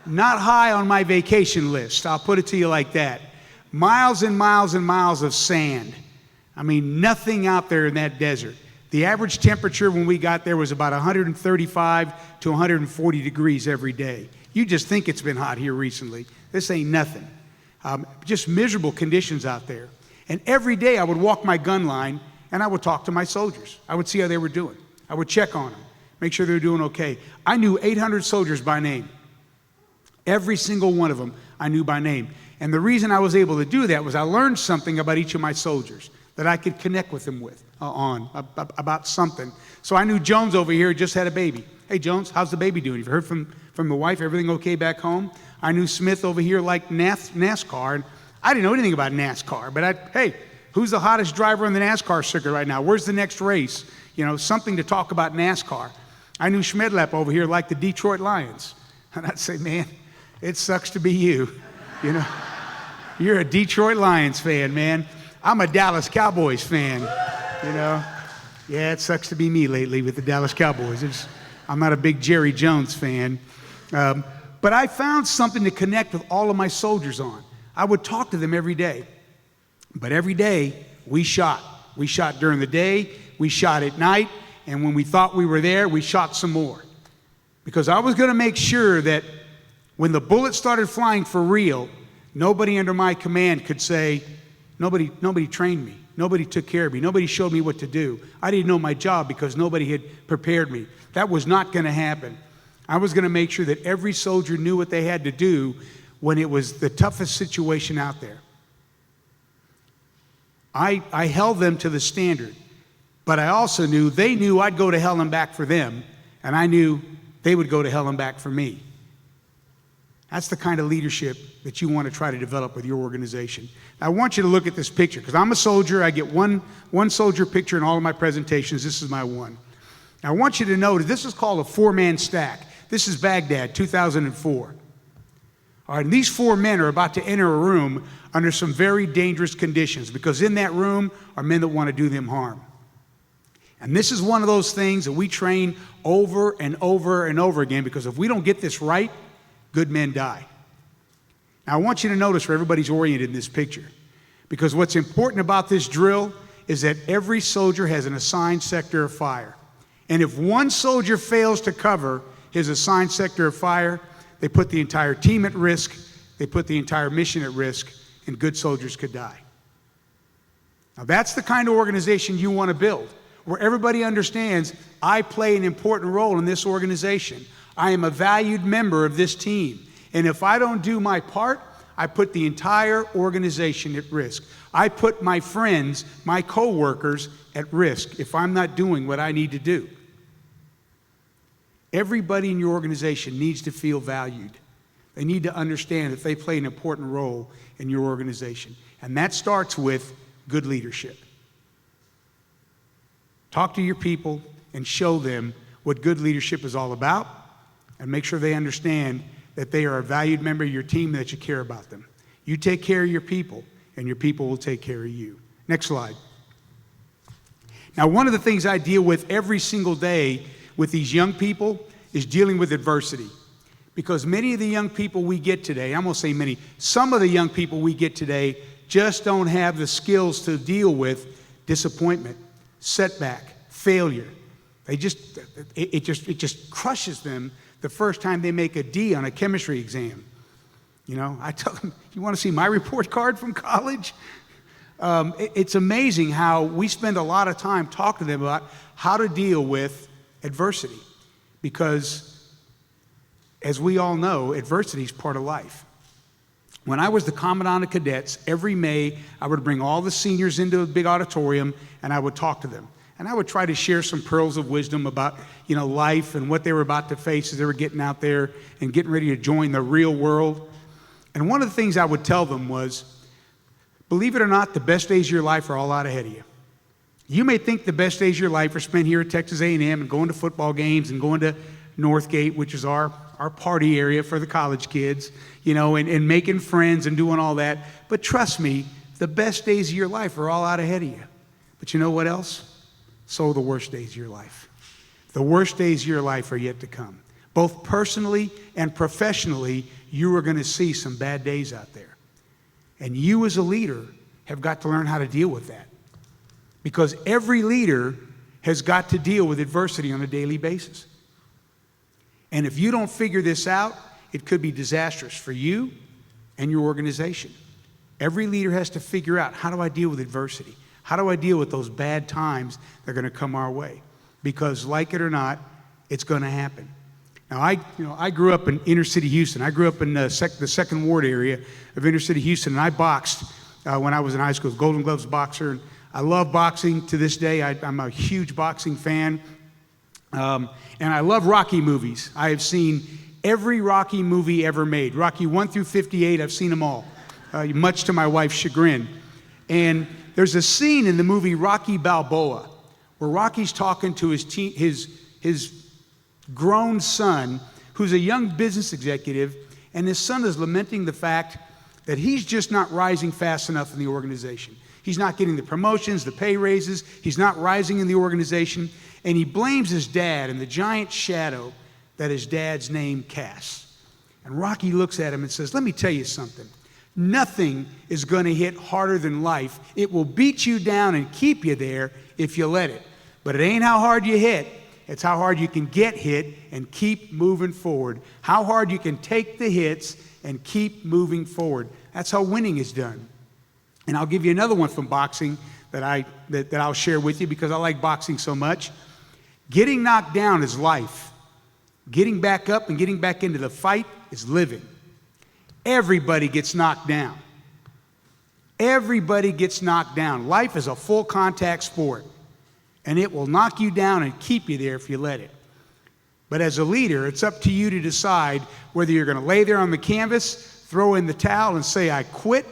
Speaker 19: not high on my vacation list, I'll put it to you like that. Miles and miles and miles of sand. I mean, nothing out there in that desert. The average temperature when we got there was about 135 to 140 degrees every day. You just think it's been hot here recently. This ain't nothing. Just miserable conditions out there. And every day I would walk my gun line and I would talk to my soldiers. I would see how they were doing. I would check on them, make sure they were doing okay. I knew 800 soldiers by name. Every single one of them I knew by name. And the reason I was able to do that was I learned something about each of my soldiers that I could connect with them about something. So I knew Jones over here just had a baby. "Hey, Jones, how's the baby doing? You've heard from from the wife. Everything okay back home? I knew Smith over here liked NASCAR, and I didn't know anything about NASCAR, but hey, who's the hottest driver on the NASCAR circuit right now? Where's the next race? You know, something to talk about NASCAR. I knew Schmedlap over here liked the Detroit Lions. And I'd say, man, it sucks to be you. You know, you're a Detroit Lions fan, man. I'm a Dallas Cowboys fan, you know. Yeah, it sucks to be me lately with the Dallas Cowboys. I'm not a big Jerry Jones fan. But I found something to connect with all of my soldiers on. I would talk to them every day. But every day, we shot. We shot during the day, we shot at night, and when we thought we were there, we shot some more. Because I was going to make sure that when the bullets started flying for real, nobody under my command could say, nobody trained me, nobody took care of me, nobody showed me what to do. I didn't know my job because nobody had prepared me. That was not going to happen. I was going to make sure that every soldier knew what they had to do when it was the toughest situation out there. I held them to the standard, but I also knew they knew I'd go to hell and back for them, and I knew they would go to hell and back for me. That's the kind of leadership that you want to try to develop with your organization. I want you to look at this picture, because I'm a soldier. I get one soldier picture in all of my presentations. This is my one. Now, I want you to know that this is called a 4-man stack. This is Baghdad, 2004. All right, and these 4 men are about to enter a room under some very dangerous conditions, because in that room are men that want to do them harm. And this is one of those things that we train over and over and over again, because if we don't get this right, good men die. Now, I want you to notice where everybody's oriented in this picture, because what's important about this drill is that every soldier has an assigned sector of fire. And if one soldier fails to cover his assigned sector of fire, they put the entire team at risk, they put the entire mission at risk, and good soldiers could die. Now, that's the kind of organization you want to build, where everybody understands I play an important role in this organization. I am a valued member of this team. And if I don't do my part, I put the entire organization at risk. I put my friends, my coworkers at risk if I'm not doing what I need to do. Everybody in your organization needs to feel valued. They need to understand that they play an important role in your organization. And that starts with good leadership. Talk to your people and show them what good leadership is all about, and make sure they understand that they are a valued member of your team and that you care about them. You take care of your people, and your people will take care of you. Next slide. Now, one of the things I deal with every single day with these young people is dealing with adversity. Because many of the young people we get today, I'm going to say many, some of the young people we get today just don't have the skills to deal with disappointment, setback, failure. It just crushes them the first time they make a D on a chemistry exam. You know, I tell them, you want to see my report card from college? It's amazing how we spend a lot of time talking to them about how to deal with adversity. Because, as we all know, adversity is part of life. When I was the commandant of cadets, every May, I would bring all the seniors into a big auditorium, and I would talk to them. And I would try to share some pearls of wisdom about, you know, life and what they were about to face as they were getting out there and getting ready to join the real world. And one of the things I would tell them was, believe it or not, the best days of your life are all out ahead of you. You may think the best days of your life are spent here at Texas A&M and going to football games and going to Northgate, which is our party area for the college kids, you know, and making friends and doing all that. But trust me, the best days of your life are all out ahead of you. But you know what else? So are the worst days of your life. The worst days of your life are yet to come. Both personally and professionally, you are going to see some bad days out there. And you as a leader have got to learn how to deal with that. Because every leader has got to deal with adversity on a daily basis. And if you don't figure this out, it could be disastrous for you and your organization. Every leader has to figure out, how do I deal with adversity? How do I deal with those bad times that are going to come our way? Because like it or not, it's going to happen. Now, I grew up in inner city Houston. I grew up in the second ward area of inner city Houston, and I boxed when I was in high school. Golden Gloves boxer. And I love boxing to this day. I'm a huge boxing fan. And I love Rocky movies. I have seen every Rocky movie ever made. Rocky 1 through 58, I've seen them all, much to my wife's chagrin. And there's a scene in the movie Rocky Balboa where Rocky's talking to his grown son, who's a young business executive, and his son is lamenting the fact that he's just not rising fast enough in the organization. He's not getting the promotions, the pay raises, he's not rising in the organization, and he blames his dad and the giant shadow that his dad's name casts. And Rocky looks at him and says, let me tell you something. Nothing is going to hit harder than life. It will beat you down and keep you there if you let it. But it ain't how hard you hit. It's how hard you can get hit and keep moving forward. How hard you can take the hits and keep moving forward. That's how winning is done. And I'll give you another one from boxing that I'll share with you because I like boxing so much. Getting knocked down is life. Getting back up and getting back into the fight is living. Everybody gets knocked down. Everybody gets knocked down. Life is a full contact sport, and it will knock you down and keep you there if you let it. But as a leader, it's up to you to decide whether you're going to lay there on the canvas, throw in the towel and say, I quit,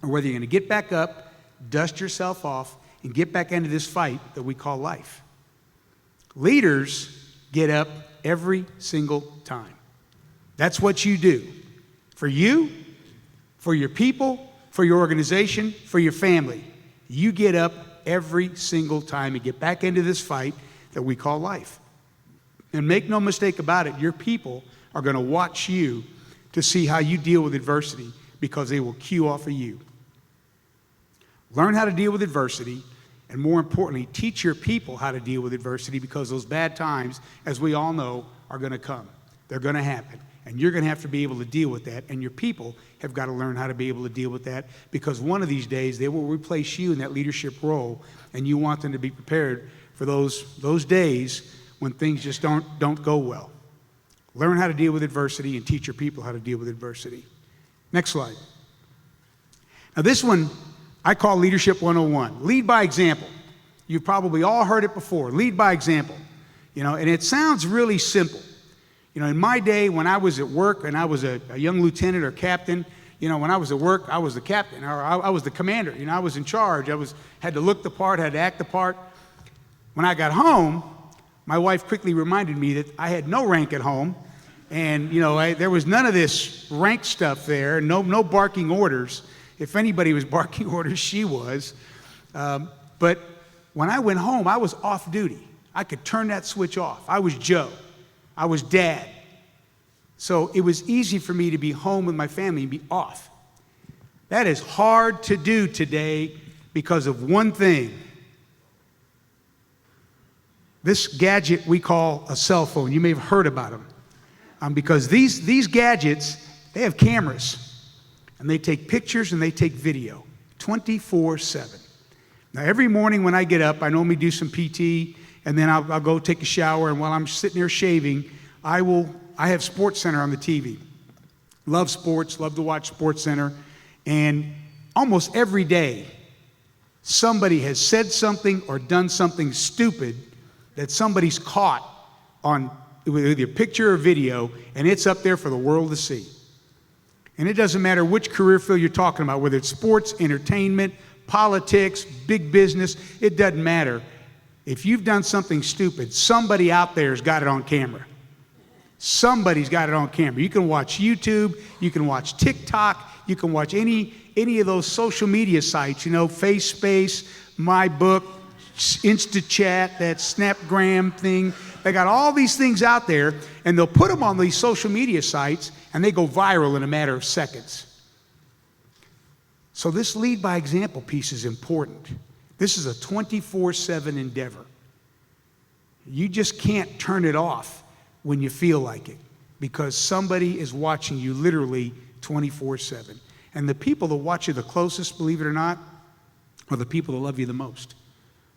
Speaker 19: or whether you're going to get back up, dust yourself off, and get back into this fight that we call life. Leaders get up every single time. That's what you do. For you, for your people, for your organization, for your family. You get up every single time and get back into this fight that we call life. And make no mistake about it, your people are going to watch you to see how you deal with adversity because they will cue off of you. Learn how to deal with adversity, and more importantly, teach your people how to deal with adversity because those bad times, as we all know, are going to come. They're going to happen. And you're going to have to be able to deal with that. And your people have got to learn how to be able to deal with that because one of these days they will replace you in that leadership role. And you want them to be prepared for those days when things just don't go well. Learn how to deal with adversity and teach your people how to deal with adversity. Next slide. Now this one I call Leadership 101. Lead by example. You've probably all heard it before. Lead by example. And it sounds really simple. In my day, when I was at work and I was a young lieutenant or captain, when I was at work, I was the captain or I was the commander. I was in charge. Had to look the part, had to act the part. When I got home, my wife quickly reminded me that I had no rank at home. And, there was none of this rank stuff there, no barking orders. If anybody was barking orders, she was. But when I went home, I was off duty. I could turn that switch off. I was Joe. I was dad. So it was easy for me to be home with my family and be off. That is hard to do today because of one thing. This gadget we call a cell phone. You may have heard about them. Because these gadgets, they have cameras. And they take pictures and they take video 24/7. Now every morning when I get up, I normally do some PT. And then I'll go take a shower, and while I'm sitting there shaving, I have SportsCenter on the TV. Love sports, love to watch SportsCenter, and almost every day, somebody has said something or done something stupid that somebody's caught on with either picture or video, and it's up there for the world to see. And it doesn't matter which career field you're talking about, whether it's sports, entertainment, politics, big business, it doesn't matter. If you've done something stupid, somebody out there has got it on camera. Somebody's got it on camera. You can watch YouTube, you can watch TikTok, you can watch any of those social media sites, FaceSpace, MyBook, InstaChat, that Snapgram thing. They got all these things out there, and they'll put them on these social media sites, and they go viral in a matter of seconds. So this lead by example piece is important. This is a 24/7 endeavor. You just can't turn it off when you feel like it because somebody is watching you literally 24/7. And the people that watch you the closest, believe it or not, are the people that love you the most.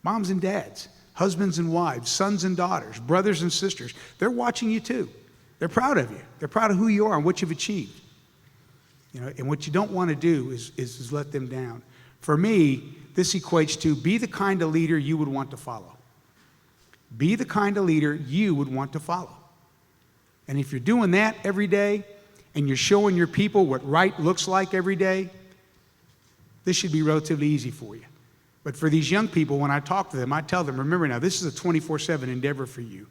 Speaker 19: Moms and dads, husbands and wives, sons and daughters, brothers and sisters. They're watching you too. They're proud of you. They're proud of who you are and what you've achieved. And what you don't want to do is let them down. For me, this equates to be the kind of leader you would want to follow. Be the kind of leader you would want to follow. And if you're doing that every day and you're showing your people what right looks like every day, this should be relatively easy for you. But for these young people, when I talk to them, I tell them, remember now, this is a 24/7 endeavor for you.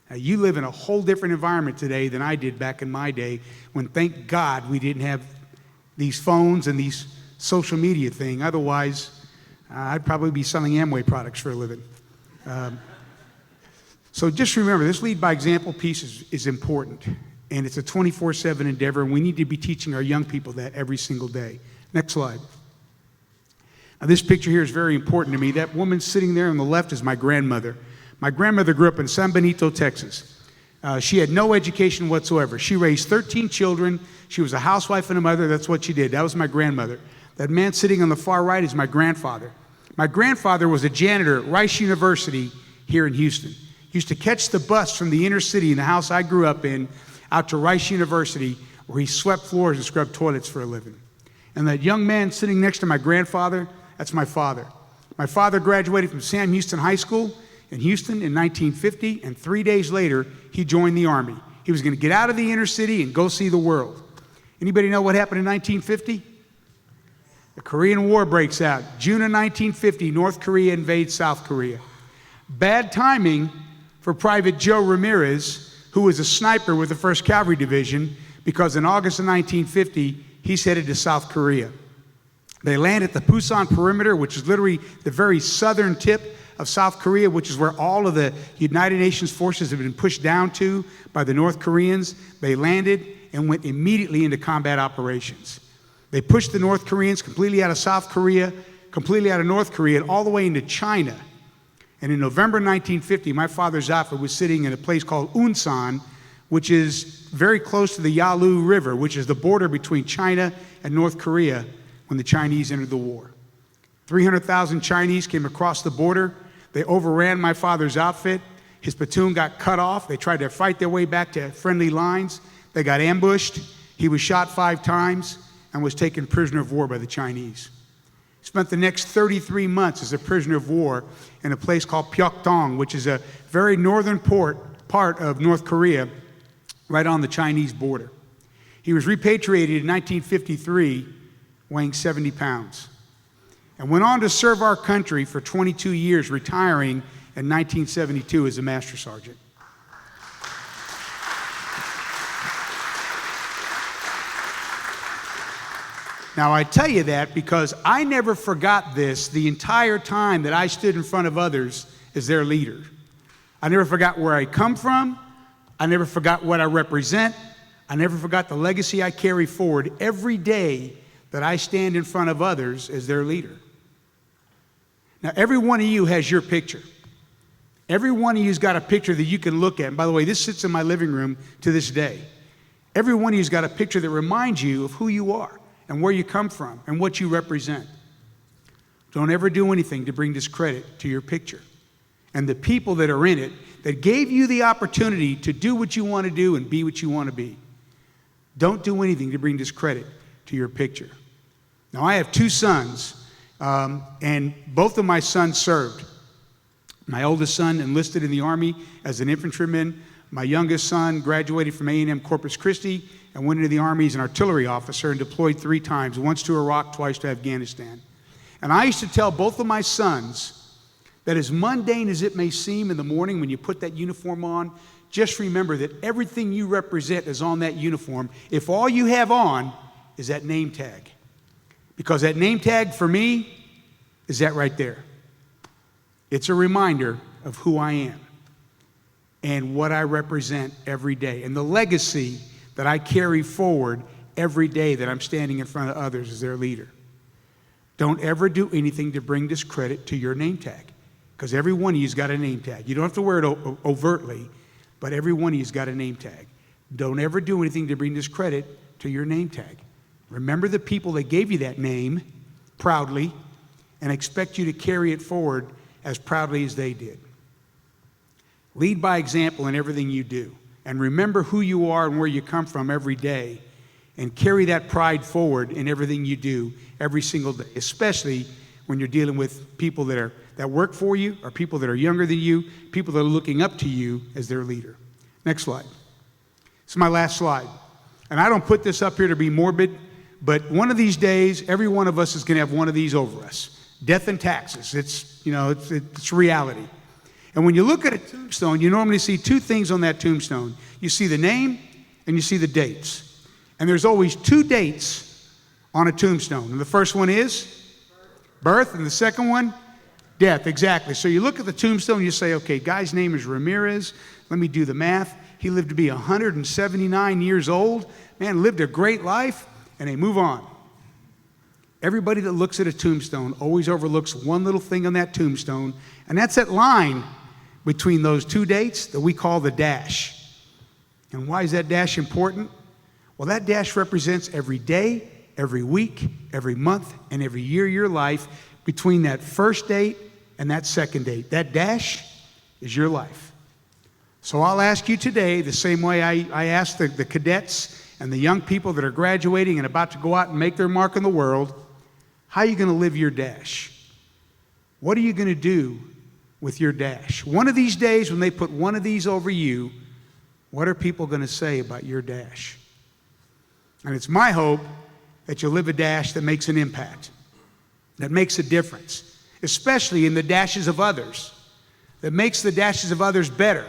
Speaker 19: Now, you live in a whole different environment today than I did back in my day when, thank God, we didn't have these phones and these social media thing. Otherwise, I'd probably be selling Amway products for a living. So just remember, this lead by example piece is important, and it's a 24/7 endeavor, and we need to be teaching our young people that every single day. Next slide. Now, this picture here is very important to me. That woman sitting there on the left is my grandmother. My grandmother grew up in San Benito, Texas. She had no education whatsoever. She raised 13 children. She was a housewife and a mother. That's what she did. That was my grandmother. That man sitting on the far right is my grandfather. My grandfather was a janitor at Rice University here in Houston. He used to catch the bus from the inner city in the house I grew up in out to Rice University, where he swept floors and scrubbed toilets for a living. And that young man sitting next to my grandfather, that's my father. My father graduated from Sam Houston High School in Houston in 1950, and 3 days later, he joined the Army. He was going to get out of the inner city and go see the world. Anybody know what happened in 1950? The Korean War breaks out. June of 1950, North Korea invades South Korea. Bad timing for Private Joe Ramirez, who was a sniper with the 1st Cavalry Division, because in August of 1950, he's headed to South Korea. They land at the Pusan perimeter, which is literally the very southern tip of South Korea, which is where all of the United Nations forces have been pushed down to by the North Koreans. They landed and went immediately into combat operations. They pushed the North Koreans completely out of South Korea, completely out of North Korea, and all the way into China. And in November 1950, my father's outfit was sitting in a place called Unsan, which is very close to the Yalu River, which is the border between China and North Korea when the Chinese entered the war. 300,000 Chinese came across the border. They overran my father's outfit. His platoon got cut off. They tried to fight their way back to friendly lines. They got ambushed. He was shot 5 times and was taken prisoner of war by the Chinese. Spent the next 33 months as a prisoner of war in a place called Pyeongtaek, which is a very northern part of North Korea, right on the Chinese border. He was repatriated in 1953, weighing 70 pounds, and went on to serve our country for 22 years, retiring in 1972 as a master sergeant. Now, I tell you that because I never forgot this the entire time that I stood in front of others as their leader. I never forgot where I come from. I never forgot what I represent. I never forgot the legacy I carry forward every day that I stand in front of others as their leader. Now, every one of you has your picture. Every one of you's got a picture that you can look at. And by the way, this sits in my living room to this day. Every one of you's got a picture that reminds you of who you are and where you come from and what you represent. Don't ever do anything to bring discredit to your picture. And the people that are in it, that gave you the opportunity to do what you want to do and be what you want to be, don't do anything to bring discredit to your picture. Now, I have 2 sons, and both of my sons served. My oldest son enlisted in the Army as an infantryman. My youngest son graduated from A&M Corpus Christi and went into the Army as an artillery officer and deployed 3 times, once to Iraq, twice to Afghanistan. And I used to tell both of my sons that as mundane as it may seem in the morning when you put that uniform on, just remember that everything you represent is on that uniform if all you have on is that name tag. Because that name tag for me is that right there. It's a reminder of who I am and what I represent every day and the legacy that I carry forward every day that I'm standing in front of others as their leader. Don't ever do anything to bring discredit to your name tag, because every one of you's got a name tag. You don't have to wear it overtly, but every one of you's got a name tag. Don't ever do anything to bring discredit to your name tag. Remember the people that gave you that name proudly and expect you to carry it forward as proudly as they did. Lead by example in everything you do. And remember who you are and where you come from every day. And carry that pride forward in everything you do every single day, especially when you're dealing with people that work for you, or people that are younger than you, people that are looking up to you as their leader. Next slide. It's my last slide. And I don't put this up here to be morbid, but one of these days, every one of us is going to have one of these over us. Death and taxes. It's reality. And when you look at a tombstone, you normally see two things on that tombstone. You see the name and you see the dates. And there's always two dates on a tombstone. And the first one is birth, and the second one, death. Exactly. So you look at the tombstone and you say, okay, guy's name is Ramirez. Let me do the math. He lived to be 179 years old. Man, lived a great life, and they move on. Everybody that looks at a tombstone always overlooks one little thing on that tombstone, and that's that line between those two dates that we call the dash. And why is that dash important? Well, that dash represents every day, every week, every month, and every year of your life between that first date and that second date. That dash is your life. So I'll ask you today, the same way I asked the cadets and the young people that are graduating and about to go out and make their mark in the world, how are you going to live your dash? What are you going to do with your dash? One of these days when they put one of these over you, what are people going to say about your dash? And it's my hope that you'll live a dash that makes an impact, that makes a difference, especially in the dashes of others, that makes the dashes of others better,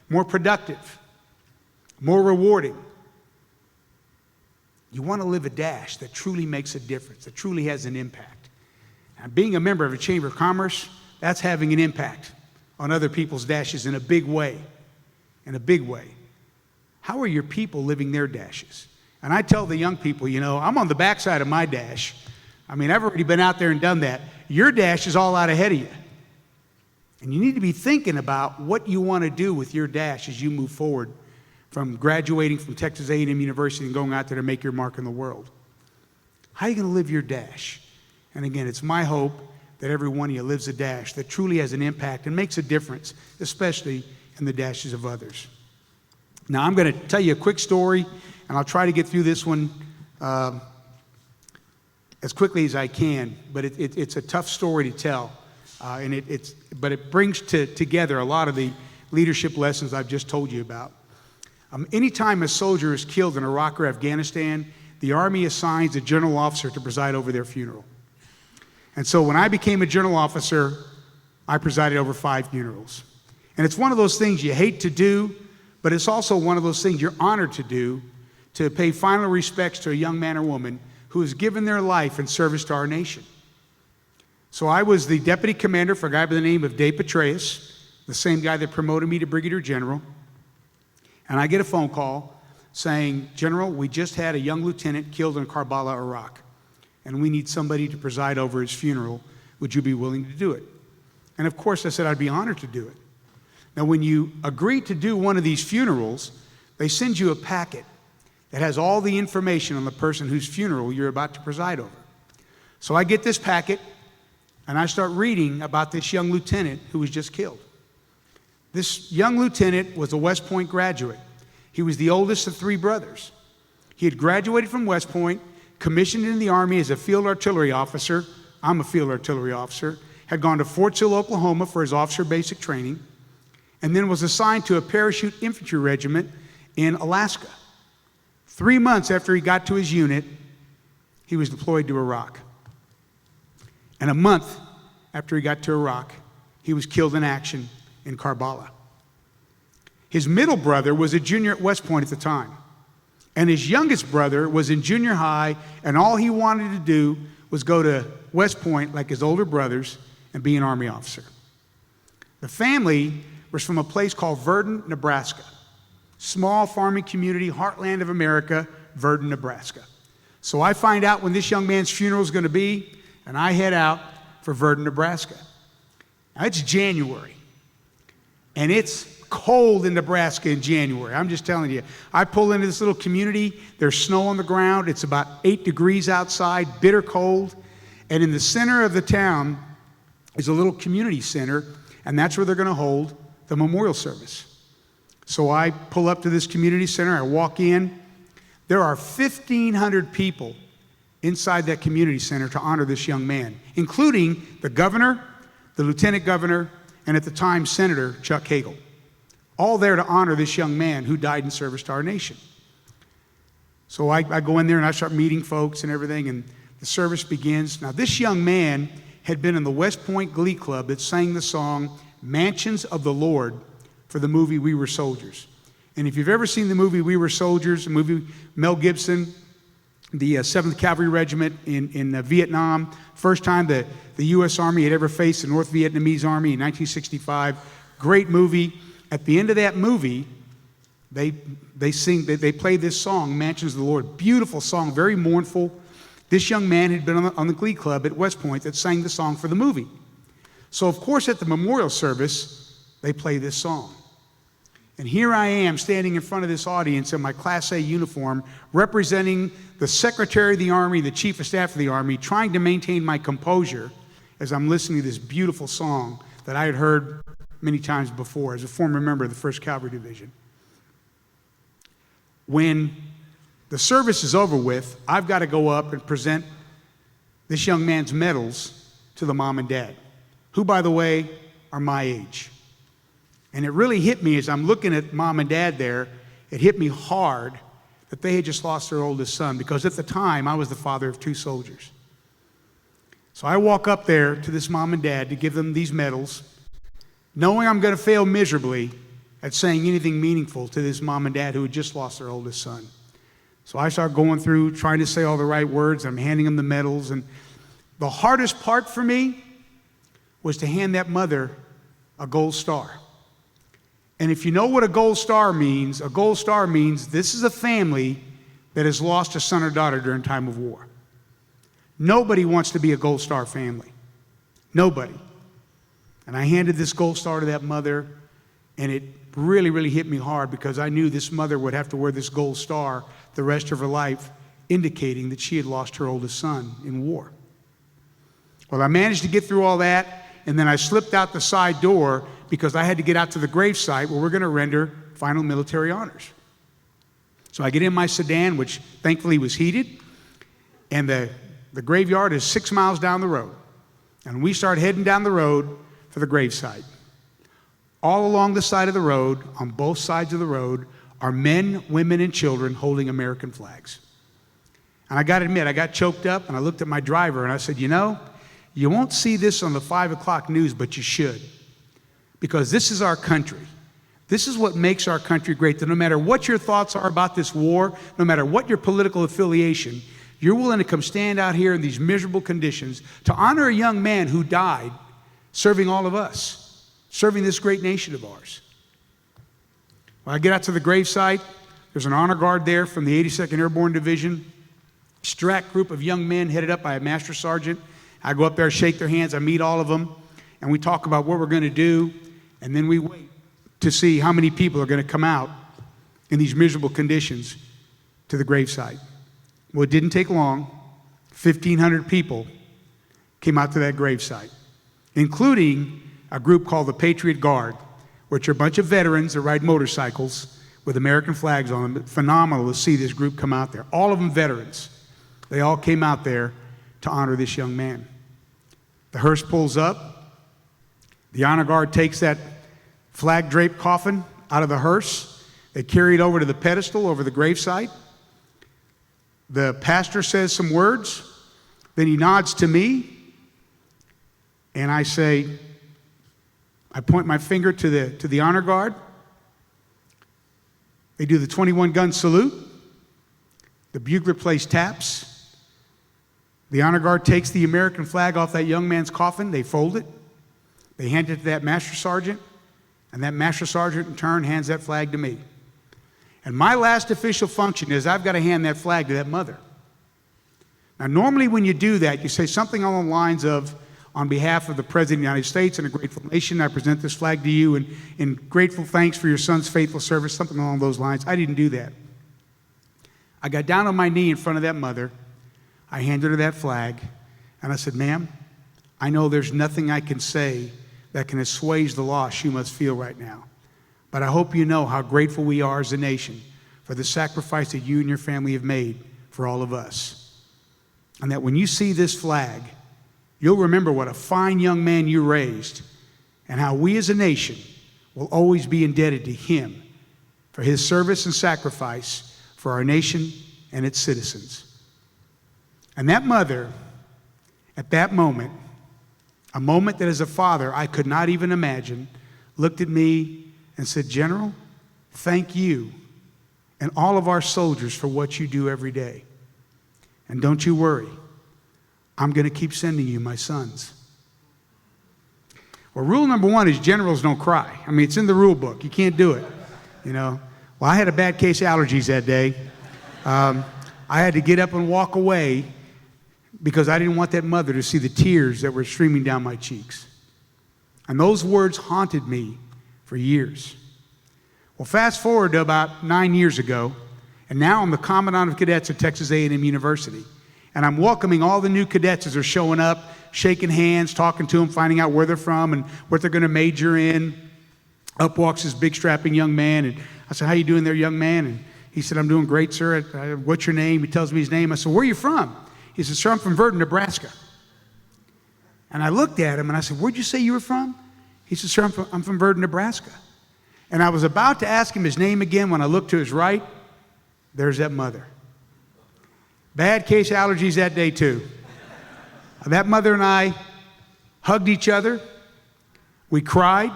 Speaker 19: more productive, more rewarding. You want to live a dash that truly makes a difference, that truly has an impact. And being a member of a Chamber of Commerce, that's having an impact on other people's dashes in a big way, in a big way. How are your people living their dashes? And I tell the young people, I'm on the backside of my dash. I mean, I've already been out there and done that. Your dash is all out ahead of you. And you need to be thinking about what you want to do with your dash as you move forward from graduating from Texas A&M University and going out there to make your mark in the world. How are you going to live your dash? And again, it's my hope that every one of you lives a dash that truly has an impact and makes a difference, especially in the dashes of others. Now, I'm going to tell you a quick story, and I'll try to get through this one as quickly as I can, but it's a tough story to tell, but it brings together a lot of the leadership lessons I've just told you about. Anytime a soldier is killed in Iraq or Afghanistan, the Army assigns a general officer to preside over their funeral. And so when I became a general officer, I presided over 5 funerals. And it's one of those things you hate to do, but it's also one of those things you're honored to do, to pay final respects to a young man or woman who has given their life in service to our nation. So I was the deputy commander for a guy by the name of Dave Petraeus, the same guy that promoted me to Brigadier General. And I get a phone call saying, General, we just had a young lieutenant killed in Carlisle, Iraq, and we need somebody to preside over his funeral. Would you be willing to do it? And of course I said I'd be honored to do it. Now when you agree to do one of these funerals, they send you a packet that has all the information on the person whose funeral you're about to preside over. So I get this packet and I start reading about this young lieutenant who was just killed. This young lieutenant was a West Point graduate. He was the oldest of 3 brothers. He had graduated from West Point, commissioned in the Army as a field artillery officer. I'm a field artillery officer. Had gone to Fort Sill, Oklahoma for his officer basic training, and then was assigned to a parachute infantry regiment in Alaska. 3 months after he got to his unit, he was deployed to Iraq. And a month after he got to Iraq, he was killed in action in Carlisle. His middle brother was a junior at West Point at the time. And his youngest brother was in junior high, and all he wanted to do was go to West Point like his older brothers and be an Army officer. The family was from a place called Verdon, Nebraska. Small farming community, heartland of America, Verdon, Nebraska. So I find out when this young man's funeral is going to be, and I head out for Verdon, Nebraska. Now, it's January, and it's cold in Nebraska in January. I'm just telling you. I pull into this little community. There's snow on the ground. It's about 8 degrees outside, bitter cold. And in the center of the town is a little community center, and that's where they're going to hold the memorial service. So I pull up to this community center. I walk in. There are 1,500 people inside that community center to honor this young man, including the governor, the lieutenant governor, and at the time, Senator Chuck Hagel. all there to honor this young man who died in service to our nation. So I go in there and I start meeting folks and everything, and the service begins. Now, this young man had been in the West Point Glee Club that sang the song Mansions of the Lord for the movie We Were Soldiers. And if you've ever seen the movie We Were Soldiers, the movie Mel Gibson, the 7th Cavalry Regiment in Vietnam, first time the U.S. Army had ever faced the North Vietnamese Army in 1965. Great movie. At the end of that movie, they play this song, Mansions of the Lord. Beautiful song, very mournful. This young man had been on the Glee Club at West Point that sang the song for the movie. So, of course, at the memorial service, they play this song. And here I am standing in front of this audience in my Class A uniform, representing the Secretary of the Army, the Chief of Staff of the Army, trying to maintain my composure as I'm listening to this beautiful song that I had heard many times before as a former member of the 1st Cavalry Division. When the service is over with, I've got to go up and present this young man's medals to the mom and dad, who, by the way, are my age. And it really hit me as I'm looking at mom and dad there, it hit me hard that they had just lost their oldest son, because at the time, I was the father of 2 soldiers. So I walk up there to this mom and dad to give them these medals, knowing I'm going to fail miserably at saying anything meaningful to this mom and dad who had just lost their oldest son. So I start going through, trying to say all the right words. I'm handing them the medals. And the hardest part for me was to hand that mother a gold star. And if you know what a gold star means this is a family that has lost a son or daughter during time of war. Nobody wants to be a gold star family. Nobody. And I handed this gold star to that mother, and it really, really hit me hard, because I knew this mother would have to wear this gold star the rest of her life, indicating that she had lost her oldest son in war. Well, I managed to get through all that, and then I slipped out the side door because I had to get out to the gravesite where we're going to render final military honors. So I get in my sedan, which thankfully was heated, and the graveyard is 6 miles down the road. And we start heading down the road for the gravesite. All along the side of the road, on both sides of the road, are men, women, and children holding American flags. And I got to admit, I got choked up, and I looked at my driver, and I said, you know, you won't see this on the 5 o'clock news, but you should. Because this is our country. This is what makes our country great, that no matter what your thoughts are about this war, no matter what your political affiliation, you're willing to come stand out here in these miserable conditions to honor a young man who died serving all of us, serving this great nation of ours. When I get out to the gravesite, there's an honor guard there from the 82nd Airborne Division, Strat group of young men headed up by a master sergeant. I go up there, shake their hands, I meet all of them, and we talk about what we're going to do, and then we wait to see how many people are going to come out in these miserable conditions to the gravesite. Well, it didn't take long. 1,500 people came out to that gravesite, including a group called the Patriot Guard, which are a bunch of veterans that ride motorcycles with American flags on them. Phenomenal to see this group come out there. All of them veterans. They all came out there to honor this young man. The hearse pulls up. The honor guard takes that flag-draped coffin out of the hearse. They carry it over to the pedestal over the gravesite. The pastor says some words. Then he nods to me, and I say, I point my finger to the honor guard. They do the 21-gun salute. The bugler plays taps. The honor guard takes the American flag off that young man's coffin. They fold it. They hand it to that master sergeant, and that master sergeant in turn hands that flag to me. And my last official function is I've got to hand that flag to that mother. Now, normally when you do that, you say something along the lines of, on behalf of the President of the United States and a grateful nation, I present this flag to you in grateful thanks for your son's faithful service, something along those lines. I didn't do that. I got down on my knee in front of that mother. I handed her that flag, and I said, ma'am, I know there's nothing I can say that can assuage the loss you must feel right now. But I hope you know how grateful we are as a nation for the sacrifice that you and your family have made for all of us. And that when you see this flag, you'll remember what a fine young man you raised and how we as a nation will always be indebted to him for his service and sacrifice for our nation and its citizens. And that mother, at that moment, a moment that as a father I could not even imagine, looked at me and said, "General, thank you and all of our soldiers for what you do every day. And don't you worry, I'm going to keep sending you my sons." Well, rule number one is generals don't cry. I mean, it's in the rule book. You can't do it, you know. Well, I had a bad case of allergies that day. I had to get up and walk away because I didn't want that mother to see the tears that were streaming down my cheeks. And those words haunted me for years. Well, fast forward to about 9 years ago, and now I'm the Commandant of Cadets at Texas A&M University. And I'm welcoming all the new cadets as they're showing up, shaking hands, talking to them, finding out where they're from and what they're going to major in. Up walks this big strapping young man, and I said, "How you doing there, young man?" And he said, "I'm doing great, sir." "What's your name?" He tells me his name. I said, "Where are you from?" He said, "Sir, I'm from Verdun, Nebraska." And I looked at him and I said, "Where'd you say you were from?" He said, "Sir, I'm from Verdun, Nebraska." And I was about to ask him his name again when I looked to his right. There's that mother. Bad case allergies that day too. That mother and I hugged each other. We cried.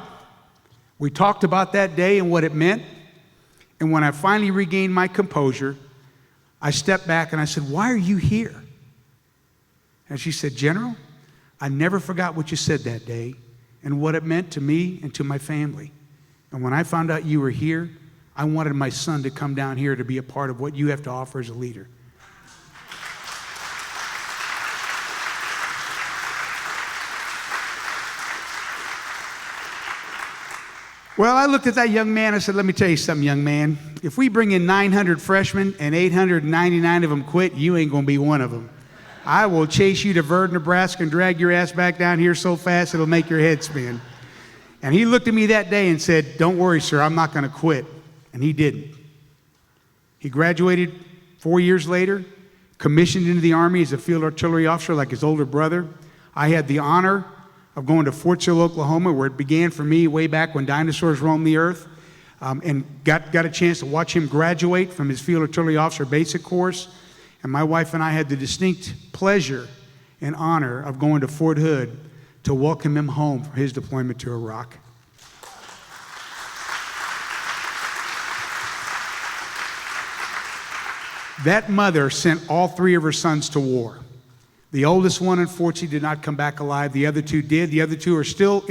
Speaker 19: We talked about that day and what it meant. And when I finally regained my composure, I stepped back and I said, "Why are you here?" And she said, "General, I never forgot what you said that day and what it meant to me and to my family. And when I found out you were here, I wanted my son to come down here to be a part of what you have to offer as a leader." Well, I looked at that young man. I said, "Let me tell you something, young man. If we bring in 900 freshmen and 899 of them quit, you ain't going to be one of them. I will chase you to Verdun, Nebraska and drag your ass back down here so fast it'll make your head spin." And he looked at me that day and said, "Don't worry, sir, I'm not going to quit." And he didn't. He graduated 4 years later, commissioned into the Army as a field artillery officer like his older brother. I had the honor of going to Fort Sill, Oklahoma, where it began for me way back when dinosaurs roamed the earth, and got a chance to watch him graduate from his field artillery officer basic course. And my wife and I had the distinct pleasure and honor of going to Fort Hood to welcome him home for his deployment to Iraq. That mother sent all three of her sons to war. The oldest one, unfortunately, did not come back alive. The other two did. The other two are still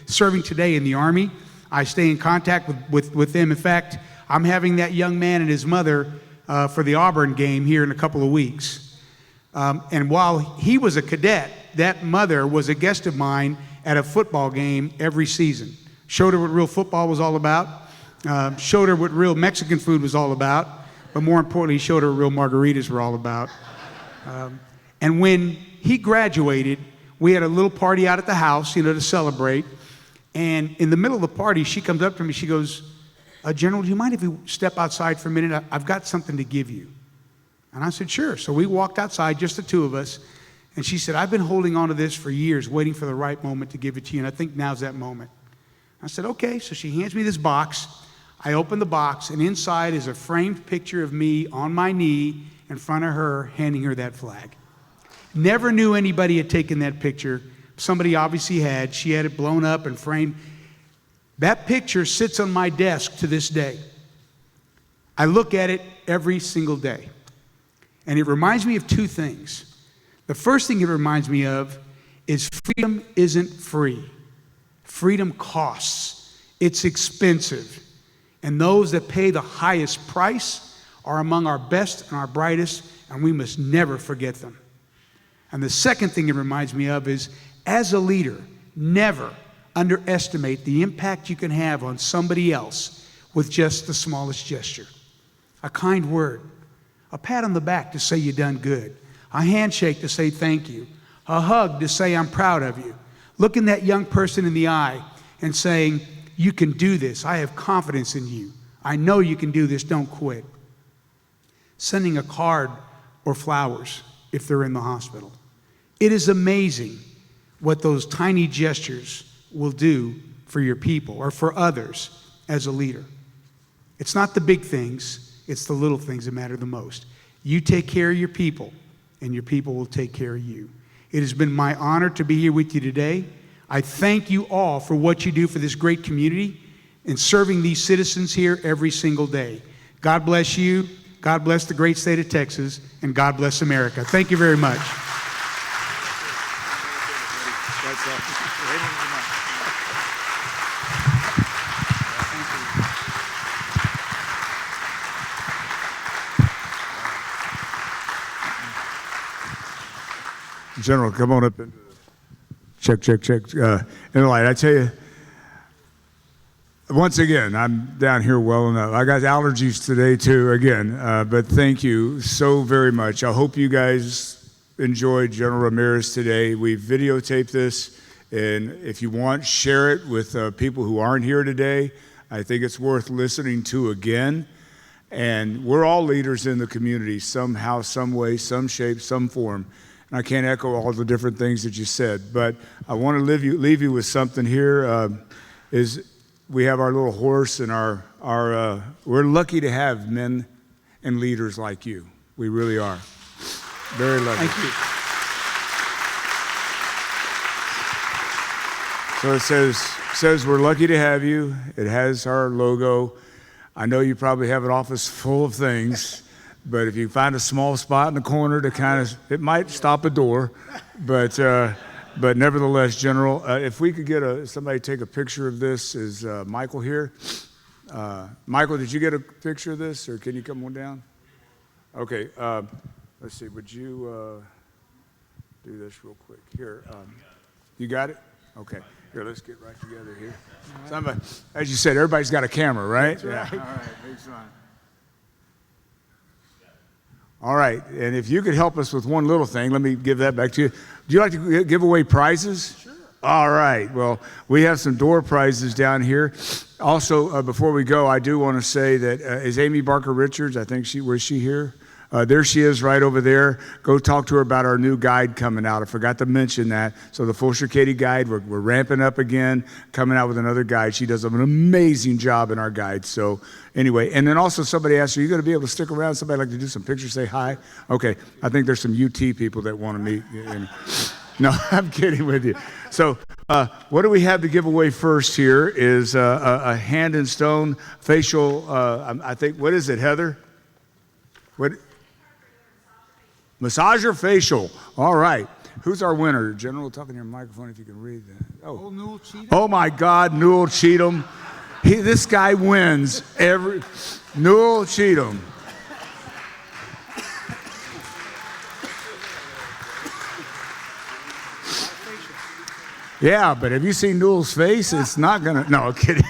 Speaker 19: serving today in the Army. I stay in contact with them. In fact, I'm having that young man and his mother for the Auburn game here in a couple of weeks. And while he was a cadet, that mother was a guest of mine at a football game every season. Showed her what real football was all about. Showed her what real Mexican food was all about. But more importantly, showed her what real margaritas were all about. And when he graduated, we had a little party out at the house, to celebrate. And in the middle of the party, she comes up to me. She goes, "General, do you mind if we step outside for a minute? I've got something to give you." And I said, "Sure." So we walked outside, just the two of us. And she said, "I've been holding on to this for years, waiting for the right moment to give it to you. And I think now's that moment." I said, "Okay." So she hands me this box. I open the box, and inside is a framed picture of me on my knee in front of her, handing her that flag. Never knew anybody had taken that picture. Somebody obviously had. She had it blown up and framed. That picture sits on my desk to this day. I look at it every single day. And it reminds me of two things. The first thing it reminds me of is freedom isn't free. Freedom costs. It's expensive. And those that pay the highest price are among our best and our brightest, and we must never forget them. And the second thing it reminds me of is, as a leader, never underestimate the impact you can have on somebody else with just the smallest gesture. A kind word, a pat on the back to say you done good, a handshake to say thank you, a hug to say I'm proud of you, looking that young person in the eye and saying, "You can do this. I have confidence in you. I know you can do this. Don't quit." Sending a card or flowers if they're in the hospital. It is amazing what those tiny gestures will do for your people or for others as a leader. It's not the big things, it's the little things that matter the most. You take care of your people, and your people will take care of you. It has been my honor to be here with you today. I thank you all for what you do for this great community and serving these citizens here every single day. God bless you, God bless the great state of Texas, and God bless America. Thank you very much.
Speaker 1: General, come on up and check. In the light, I tell you, once again, I'm down here well enough. I got allergies today too, again, but thank you so very much. I hope you guys enjoyed General Ramirez today. We videotaped this, and if you want, share it with people who aren't here today. I think it's worth listening to again. And we're all leaders in the community, somehow, some way, some shape, some form. And I can't echo all the different things that you said, but I want to leave you with something here. Is we have our little horse, and we're lucky to have men and leaders like you. We really are. Very lucky.
Speaker 19: Thank you.
Speaker 1: So it says we're lucky to have you. It has our logo. I know you probably have an office full of things, but if you find a small spot in the corner to it might stop a door, but nevertheless, General, if we could get somebody take a picture of this. Is Michael here? Michael, did you get a picture of this, or can you come on down? Okay, let's see, would you do this real quick? Here, you got it? Okay, here, let's get right together here. Somebody, as you said, everybody's got a camera, right?
Speaker 19: That's right.
Speaker 1: Yeah. All right, big fun. All right, and if you could help us with one little thing, let me give that back to you. Do you like to give away prizes? Sure. All right, well, we have some door prizes down here. Also, before we go, I do want to say that, is Amy Barker Richards, I think where's she here? There she is right over there. Go talk to her about our new guide coming out. I forgot to mention that. So the Fulshear Katy guide, we're ramping up again, coming out with another guide. She does an amazing job in our guide. So anyway, and then also somebody asked, are you going to be able to stick around? Somebody like to do some pictures, say hi? Okay, I think there's some UT people that want to meet. No, I'm kidding with you. So what do we have to give away first here is a hand and stone facial, I think, what is it, Heather? What? Massager facial. All right. Who's our winner? General, talk in your microphone if you can read that. Oh,
Speaker 19: Newell Cheatham.
Speaker 1: Oh my God, Newell Cheatham. This guy wins every. Newell Cheatham. Yeah, but have you seen Newell's face? It's not gonna. No, I'm kidding.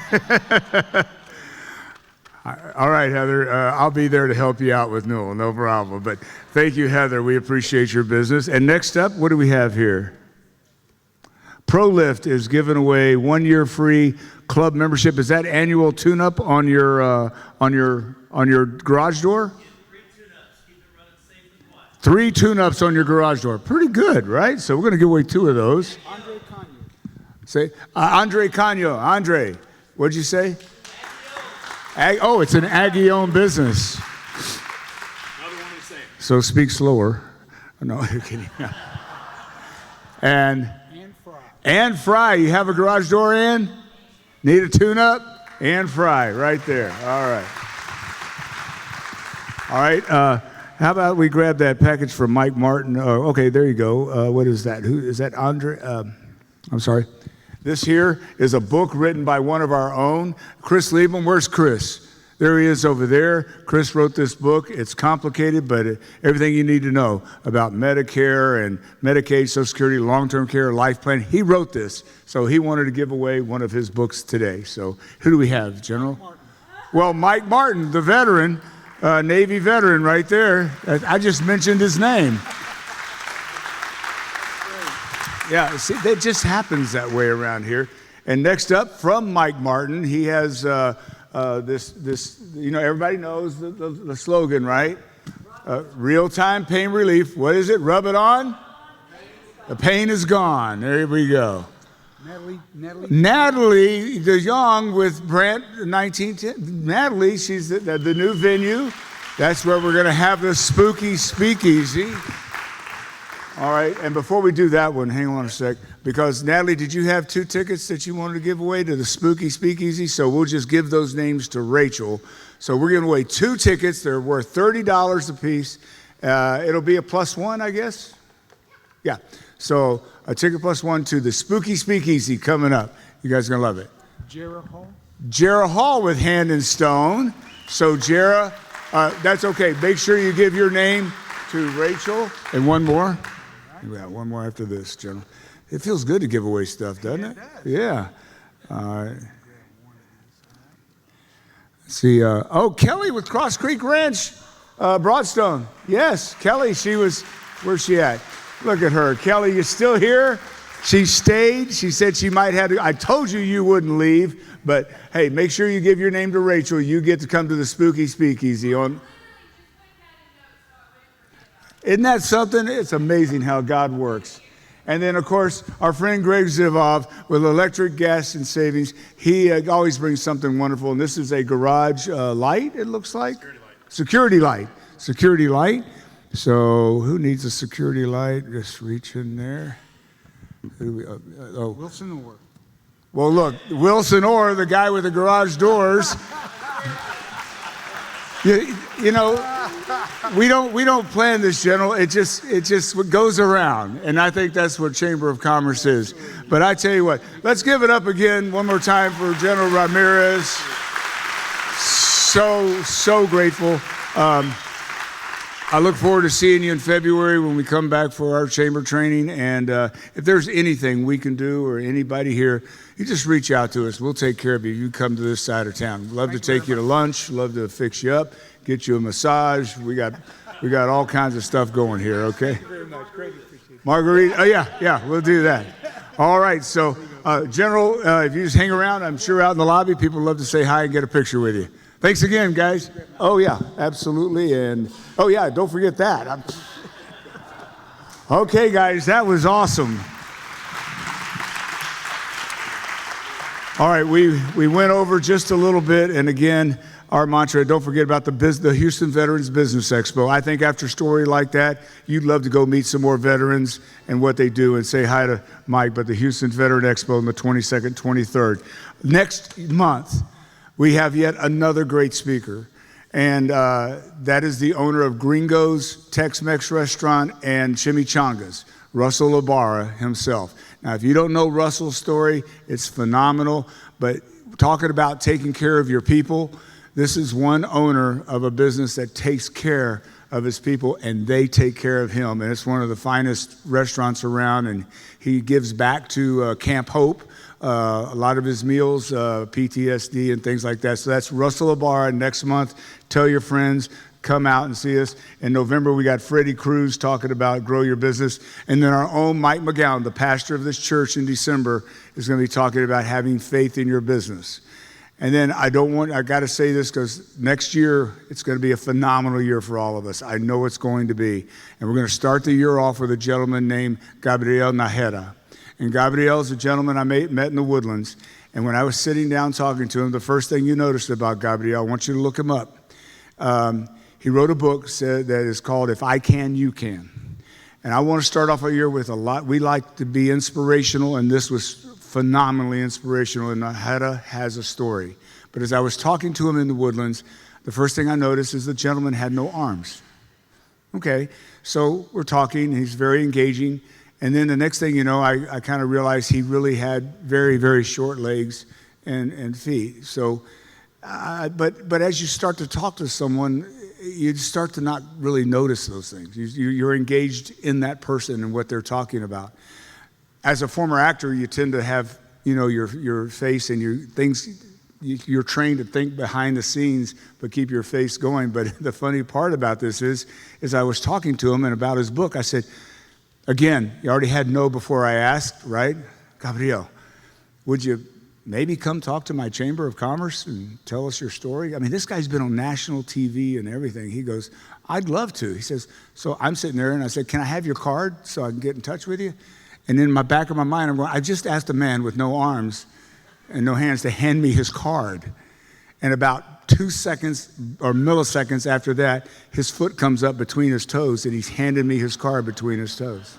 Speaker 1: All right, Heather, I'll be there to help you out with Newell, no problem. But thank you, Heather. We appreciate your business. And next up, what do we have here? ProLift is giving away 1 year free club membership. Is that annual tune-up on your garage door? 3 tune-ups on your garage door. Pretty good, right? So we're going to give away 2 of those.
Speaker 19: Andre Cano.
Speaker 1: Say, Andre Cano. Andre, what'd you say? It's an Aggie-owned business.
Speaker 20: Another one to say.
Speaker 1: So speak slower. No, you're kidding. And Fry. You have a garage door in? Need a tune-up? And Fry, right there. All right. All right. How about we grab that package from Mike Martin? Okay, there you go. What is that? Who is that? Andre? I'm sorry. This here is a book written by one of our own, Chris Liebman. Where's Chris? There he is over there. Chris wrote this book. It's complicated, but everything you need to know about Medicare and Medicaid, Social Security, long-term care, life plan. He wrote this, so he wanted to give away one of his books today. So who do we have, General? Well, Mike Martin, the veteran, Navy veteran right there. I just mentioned his name. Yeah, see, that just happens that way around here. And next up, from Mike Martin, he has this. Everybody knows the slogan, right? Real-time pain relief. What is it? Rub it on. The pain is gone. There we go. Natalie DeJong with Brant 1910. Natalie, she's the new venue. That's where we're going to have the spooky speakeasy. All right, and before we do that one, hang on a sec, because Natalie, did you have 2 tickets that you wanted to give away to the spooky speakeasy? So we'll just give those names to Rachel. So we're giving away 2 tickets. They're worth $30 a piece. It'll be a +1, I guess. Yeah. So a ticket +1 to the spooky speakeasy coming up. You guys are gonna love it.
Speaker 19: Jara Hall?
Speaker 1: Jara Hall with Hand and Stone. So Jara, that's okay. Make sure you give your name to Rachel. And one more. Yeah, one more after this, General. It feels good to give away stuff, doesn't it? Yeah. All right. Let's see. Kelly with Cross Creek Ranch, Broadstone. Yes, Kelly. Where's she at? Look at her. Kelly, you still here? She stayed. She said she might have to. I told you wouldn't leave, but hey, make sure you give your name to Rachel. You get to come to the spooky speakeasy on. Isn't that something? It's amazing how God works. And then, of course, our friend Greg Zivov with Electric Gas and Savings. He always brings something wonderful. And this is a garage light, it looks like. Security light. Security light. So who needs a security light? Just reach in there.
Speaker 19: Wilson Orr.
Speaker 1: Well, look, Wilson Orr, the guy with the garage doors. You know, we don't plan this, General. It just goes around, and I think that's what Chamber of Commerce is. But I tell you what, let's give it up again one more time for General Ramirez. So grateful. I look forward to seeing you in February when we come back for our chamber training. And if there's anything we can do or anybody here, you just reach out to us. We'll take care of you. You come to this side of town. Love to take you to lunch. Love to fix you up, get you a massage. We got all kinds of stuff going here, okay?
Speaker 19: Thank you very much. Greatly appreciate it.
Speaker 1: Marguerite, oh yeah, we'll do that. All right, so General, if you just hang around, I'm sure out in the lobby, people love to say hi and get a picture with you. Thanks again, guys. Oh, yeah, absolutely. And, oh, yeah, don't forget that. Okay, guys, that was awesome. All right, we went over just a little bit. And, again, our mantra, don't forget about the Houston Veterans Business Expo. I think after a story like that, you'd love to go meet some more veterans and what they do and say hi to Mike. But the Houston Veteran Expo on the 22nd, 23rd. Next month, we have yet another great speaker, and that is the owner of Gringo's Tex-Mex Restaurant and Chimichangas, Russell Ibarra himself. Now, if you don't know Russell's story, it's phenomenal, but talking about taking care of your people, this is one owner of a business that takes care of his people, and they take care of him, and it's one of the finest restaurants around, and he gives back to Camp Hope. A lot of his meals, PTSD and things like that. So that's Russell Ibarra next month. Tell your friends, come out and see us. In November, we got Freddie Cruz talking about grow your business. And then our own Mike McGowan, the pastor of this church in December, is going to be talking about having faith in your business. And then I got to say this because next year, it's going to be a phenomenal year for all of us. I know it's going to be. And we're going to start the year off with a gentleman named Gabriel Najera. And Gabriel is a gentleman I met in the Woodlands. And when I was sitting down talking to him, the first thing you noticed about Gabriel, I want you to look him up. He wrote a book that is called If I Can, You Can. And I want to start off our year with a lot. We like to be inspirational, and this was phenomenally inspirational. And Najera has a story. But as I was talking to him in the Woodlands, the first thing I noticed is the gentleman had no arms. Okay, so we're talking. He's very engaging. And then the next thing you know, I kind of realized he really had very, very short legs and feet. So, but as you start to talk to someone, you start to not really notice those things. You're engaged in that person and what they're talking about. As a former actor, you tend to have, your face and your things. You're trained to think behind the scenes, but keep your face going. But the funny part about this is I was talking to him and about his book. I said, again, you already had no before I asked, right? Gabriel, would you maybe come talk to my Chamber of Commerce and tell us your story? I mean, this guy's been on national TV and everything. He goes, I'd love to. He says, so I'm sitting there and I said, can I have your card so I can get in touch with you? And in my back of my mind, I'm going, I just asked a man with no arms and no hands to hand me his card. And about 2 seconds or milliseconds after that, his foot comes up between his toes and he's handed me his card between his toes.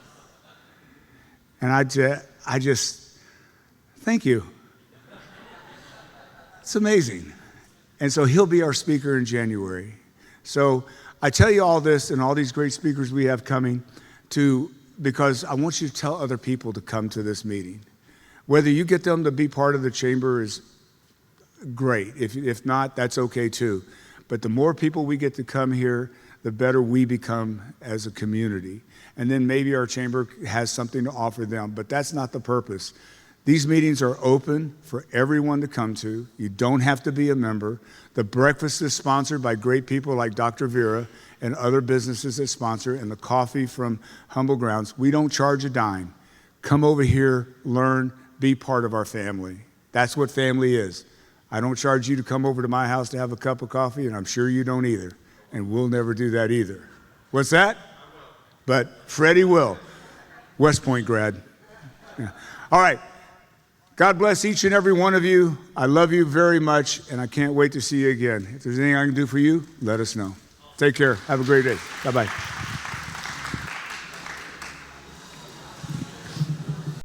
Speaker 1: And I just, thank you. It's amazing. And so he'll be our speaker in January. So I tell you all this and all these great speakers we have coming because I want you to tell other people to come to this meeting. Whether you get them to be part of the chamber is great. If not, that's okay too. But the more people we get to come here, the better we become as a community. And then maybe our chamber has something to offer them, but that's not the purpose. These meetings are open for everyone to come to. You don't have to be a member. The breakfast is sponsored by great people like Dr. Vera and other businesses that sponsor, and the coffee from Humble Grounds. We don't charge a dime. Come over here, learn, be part of our family. That's what family is. I don't charge you to come over to my house to have a cup of coffee, and I'm sure you don't either. And we'll never do that either. What's that? But Freddie will. West Point grad. Yeah. All right. God bless each and every one of you. I love you very much, and I can't wait to see you again. If there's anything I can do for you, let us know. Take care. Have a great day. Bye-bye.